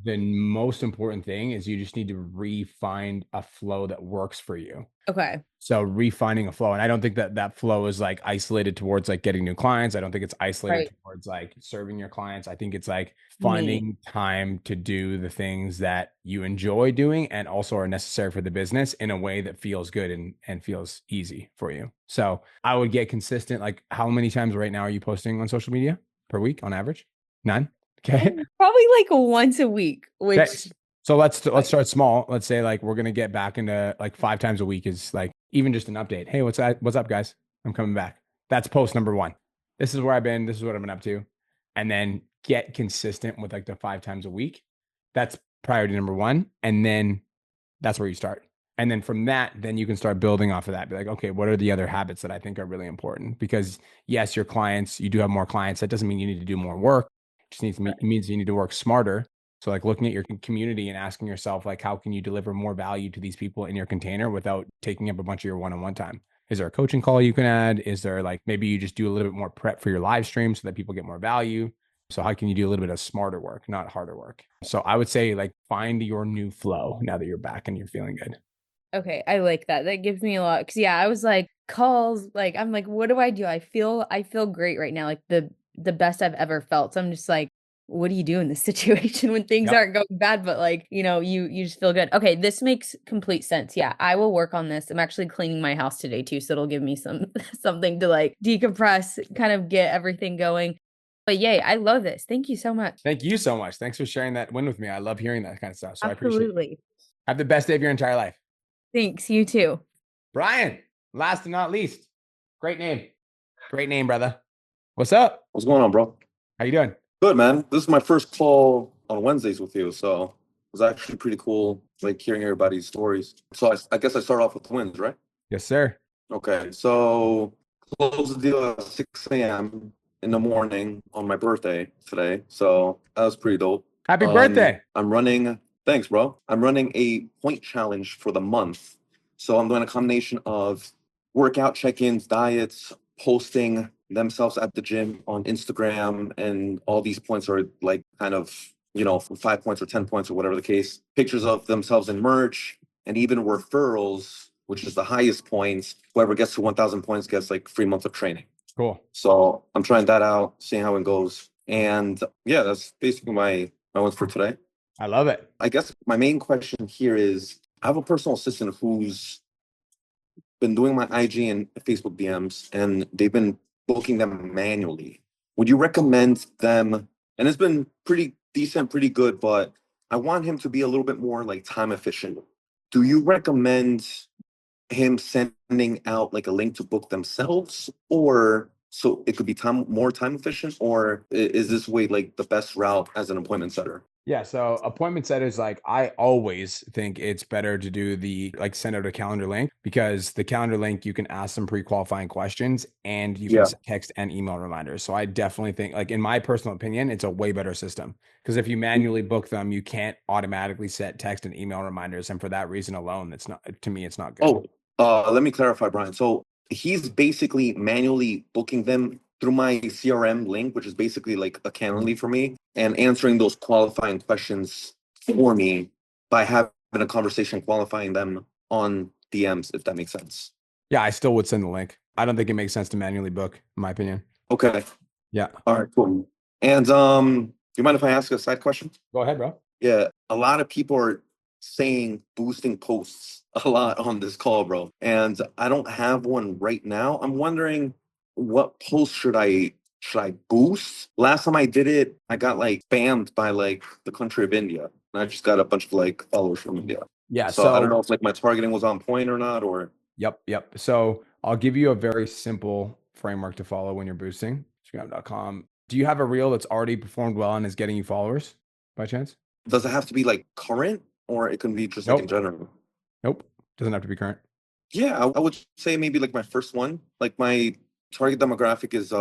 the most important thing is you just need to refine a flow that works for you. Okay. So refining a flow. And I don't think that flow is like isolated towards like getting new clients. I don't think it's isolated towards like serving your clients. I think it's like finding time to do the things that you enjoy doing and also are necessary for the business in a way that feels good and feels easy for you. So I would get consistent. Like how many times right now are you posting on social media per week on average? None? Okay. Probably like once a week, which So let's start small. Let's say like we're gonna get back into like 5 times a week is like even just an update. Hey, what's up, guys? I'm coming back. That's post number 1. This is where I've been. This is what I've been up to, and then get consistent with like the 5 times a week. That's priority number 1, and then that's where you start. And then from that, then you can start building off of that. Be like, okay, what are the other habits that I think are really important? Because yes, your clients, you do have more clients. That doesn't mean you need to do more work. It just needs to it means you need to work smarter. So like looking at your community and asking yourself, like, how can you deliver more value to these people in your container without taking up a bunch of your one-on-one time? Is there a coaching call you can add? Is there like, maybe you just do a little bit more prep for your live stream so that people get more value? So how can you do a little bit of smarter work, not harder work? So I would say like find your new flow now that you're back and you're feeling good. Okay, I like that. That gives me a lot because yeah, I was like calls, like I'm like, what do? I feel great right now, like the best I've ever felt. So I'm just like, what do you do in this situation when things aren't going bad, but like, you just feel good. Okay, this makes complete sense. Yeah, I will work on this. I'm actually cleaning my house today too, so it'll give me some something to like decompress, kind of get everything going. But yay, I love this. Thank you so much. Thank you so much. Thanks for sharing that win with me. I love hearing that kind of stuff. So I appreciate it. Absolutely. Have the best day of your entire life. Thanks. You too. Brian, last and not least. Great name. Great name, brother. What's up? What's going on, bro? How you doing? Good, man. This is my first call on Wednesdays with you, so it was actually pretty cool, like hearing everybody's stories. So I guess I start off with the wins, right? Yes, sir. Okay, so close the deal at 6 a.m. in the morning on my birthday today. So that was pretty dope. Happy birthday. I'm running, thanks, bro. I'm running a point challenge for the month. So I'm doing a combination of workout check-ins, diets, posting themselves at the gym on Instagram, and all these points are like kind of, 5 points or 10 points or whatever the case. Pictures of themselves in merch, and even referrals, which is the highest points. Whoever gets to 1,000 points gets like 3 months of training. Cool. So I'm trying that out, seeing how it goes. And yeah, that's basically my ones for today. I love it. I guess my main question here is, I have a personal assistant who's been doing my IG and Facebook DMs, and they've been booking them manually. Would you recommend them? And it's been pretty decent, pretty good, but I want him to be a little bit more like time efficient. Do you recommend him sending out like a link to book themselves, or so it could be more time efficient, or is this way like the best route as an appointment setter? Yeah. So appointment setters, like I always think it's better to do send out a calendar link, because the calendar link, you can ask some pre-qualifying questions and you can text and email reminders. So I definitely think, like in my personal opinion, it's a way better system, because if you manually book them, you can't automatically set text and email reminders. And for that reason alone, it's not good. Let me clarify, Brian. So he's basically manually booking them through my CRM link, which is basically like a Calendly for me, and answering those qualifying questions for me by having a conversation qualifying them on DMs, if that makes sense. Yeah, I still would send the link. I don't think it makes sense to manually book, in my opinion. Okay. Yeah. All right, cool. And you mind if I ask a side question? Go ahead, bro. Yeah, a lot of people are saying boosting posts a lot on this call, bro. And I don't have one right now. I'm wondering, what post should I boost? Last time I did it, I got like spammed by like the country of India. And I just got a bunch of like followers from India. Yeah. So I don't know if like my targeting was on point or not, or. Yep. So I'll give you a very simple framework to follow when you're boosting. Instagram.com. Do you have a reel that's already performed well and is getting you followers by chance? Does it have to be like current, or it can be just like in general? Nope. Doesn't have to be current. Yeah, I would say maybe like my first one. Like my target demographic is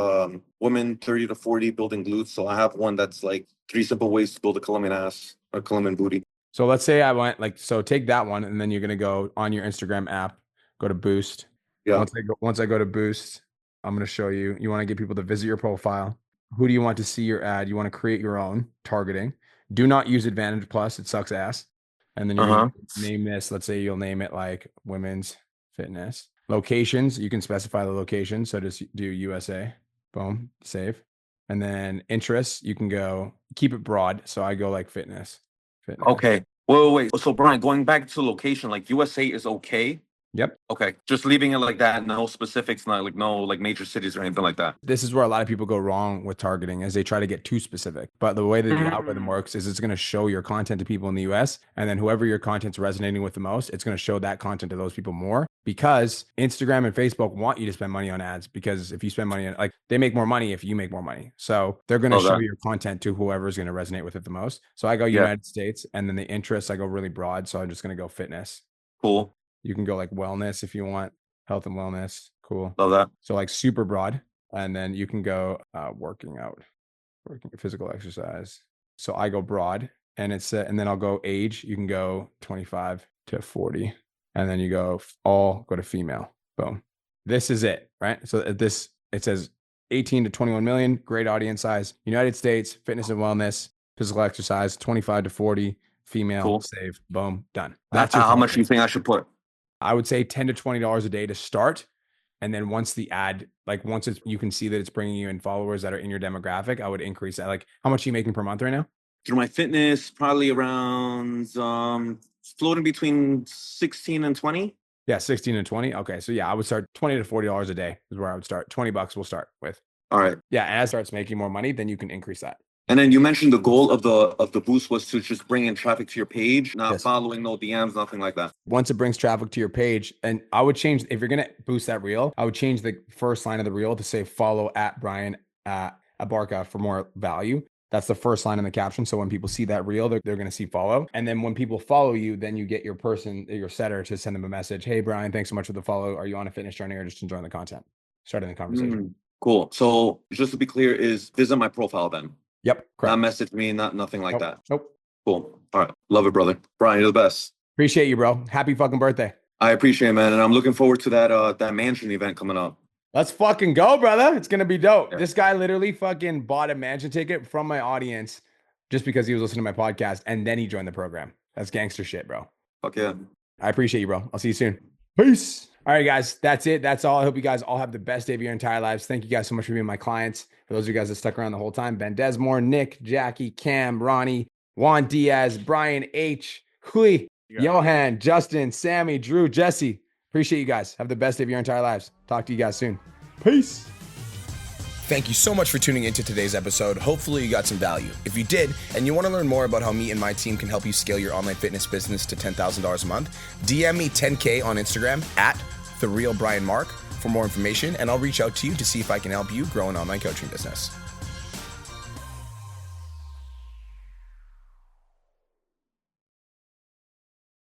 women 30 to 40 building glutes. So I have one that's like 3 simple ways to build a Colombian ass or Colombian booty. So let's say I went so take that one, and then you're going to go on your Instagram app, go to boost. Yeah. Once I go to boost, I'm going to show you. You want to get people to visit your profile. Who do you want to see your ad? You want to create your own targeting. Do not use Advantage Plus. It sucks ass. And then you're going to name this. Let's say you'll name it like women's fitness. Locations, you can specify the location. So just do USA. Boom, save. And then interests, you can go keep it broad. So I go like fitness. Okay. Wait. So Brian, going back to location, like USA is okay, Yep. Okay. Just leaving it like that. No specifics, not like no like major cities or anything like that. This is where a lot of people go wrong with targeting, as they try to get too specific. But the way that the algorithm works is it's going to show your content to people in the US, and then whoever your content's resonating with the most, it's going to show that content to those people more, because Instagram and Facebook want you to spend money on ads, because if you spend money on, like, they make more money if you make more money. So they're going to show your content to whoever's going to resonate with it the most. So I go United States, and then the interests, I go really broad. So I'm just going to go fitness. Cool. You can go like wellness if you want, health and wellness. Cool. Love that. So like super broad. And then you can go working out, physical exercise. So I go broad, and it's and then I'll go age. You can go 25 to 40, and then you go go to female. Boom. This is it, right? So it says 18 to 21 million, great audience size. United States, fitness and wellness, physical exercise, 25 to 40, female, save, boom, done. That's how much do you think I should put? I would say $10 to $20 a day to start. And then once the ad, like once you can see that it's bringing you in followers that are in your demographic, I would increase that. Like, how much are you making per month right now? Through my fitness, probably around floating between 16 and 20. Yeah, 16 and 20. Okay. So yeah, I would start $20 to $40 a day is where I would start. $20 we'll start with. All right. Yeah. And as it starts making more money, then you can increase that. And then you mentioned the goal of the boost was to just bring in traffic to your page, not following, no DMs, nothing like that. Once it brings traffic to your page, and I would change, if you're going to boost that reel, I would change the first line of the reel to say follow at Brian Abarca for more value. That's the first line in the caption. So when people see that reel, they're going to see follow. And then when people follow you, then you get your setter to send them a message. Hey, Brian, thanks so much for the follow. Are you on a fitness journey or just enjoying the content? Starting the conversation. Cool. So just to be clear, is visit my profile then? Yep. Correct. Not message me, nothing like that. Nope. Cool. All right. Love it, brother. Brian, you're the best. Appreciate you, bro. Happy fucking birthday. I appreciate it, man. And I'm looking forward to that mansion event coming up. Let's fucking go, brother. It's going to be dope. Yeah. This guy literally fucking bought a mansion ticket from my audience just because he was listening to my podcast, and then he joined the program. That's gangster shit, bro. Fuck yeah. I appreciate you, bro. I'll see you soon. Peace. All right, guys. That's it. That's all. I hope you guys all have the best day of your entire lives. Thank you guys so much for being my clients. For those of you guys that stuck around the whole time, Ben Desmore, Nick, Jackie, Cam, Ronnie, Juan Diaz, Brian H, Hui, Johan, Justin, Sammy, Drew, Jesse. Appreciate you guys. Have the best day of your entire lives. Talk to you guys soon. Peace. Thank you so much for tuning into today's episode. Hopefully you got some value. If you did, and you want to learn more about how me and my team can help you scale your online fitness business to $10,000 a month, DM me 10K on Instagram at TheRealBrianMark for more information, and I'll reach out to you to see if I can help you grow an online coaching business.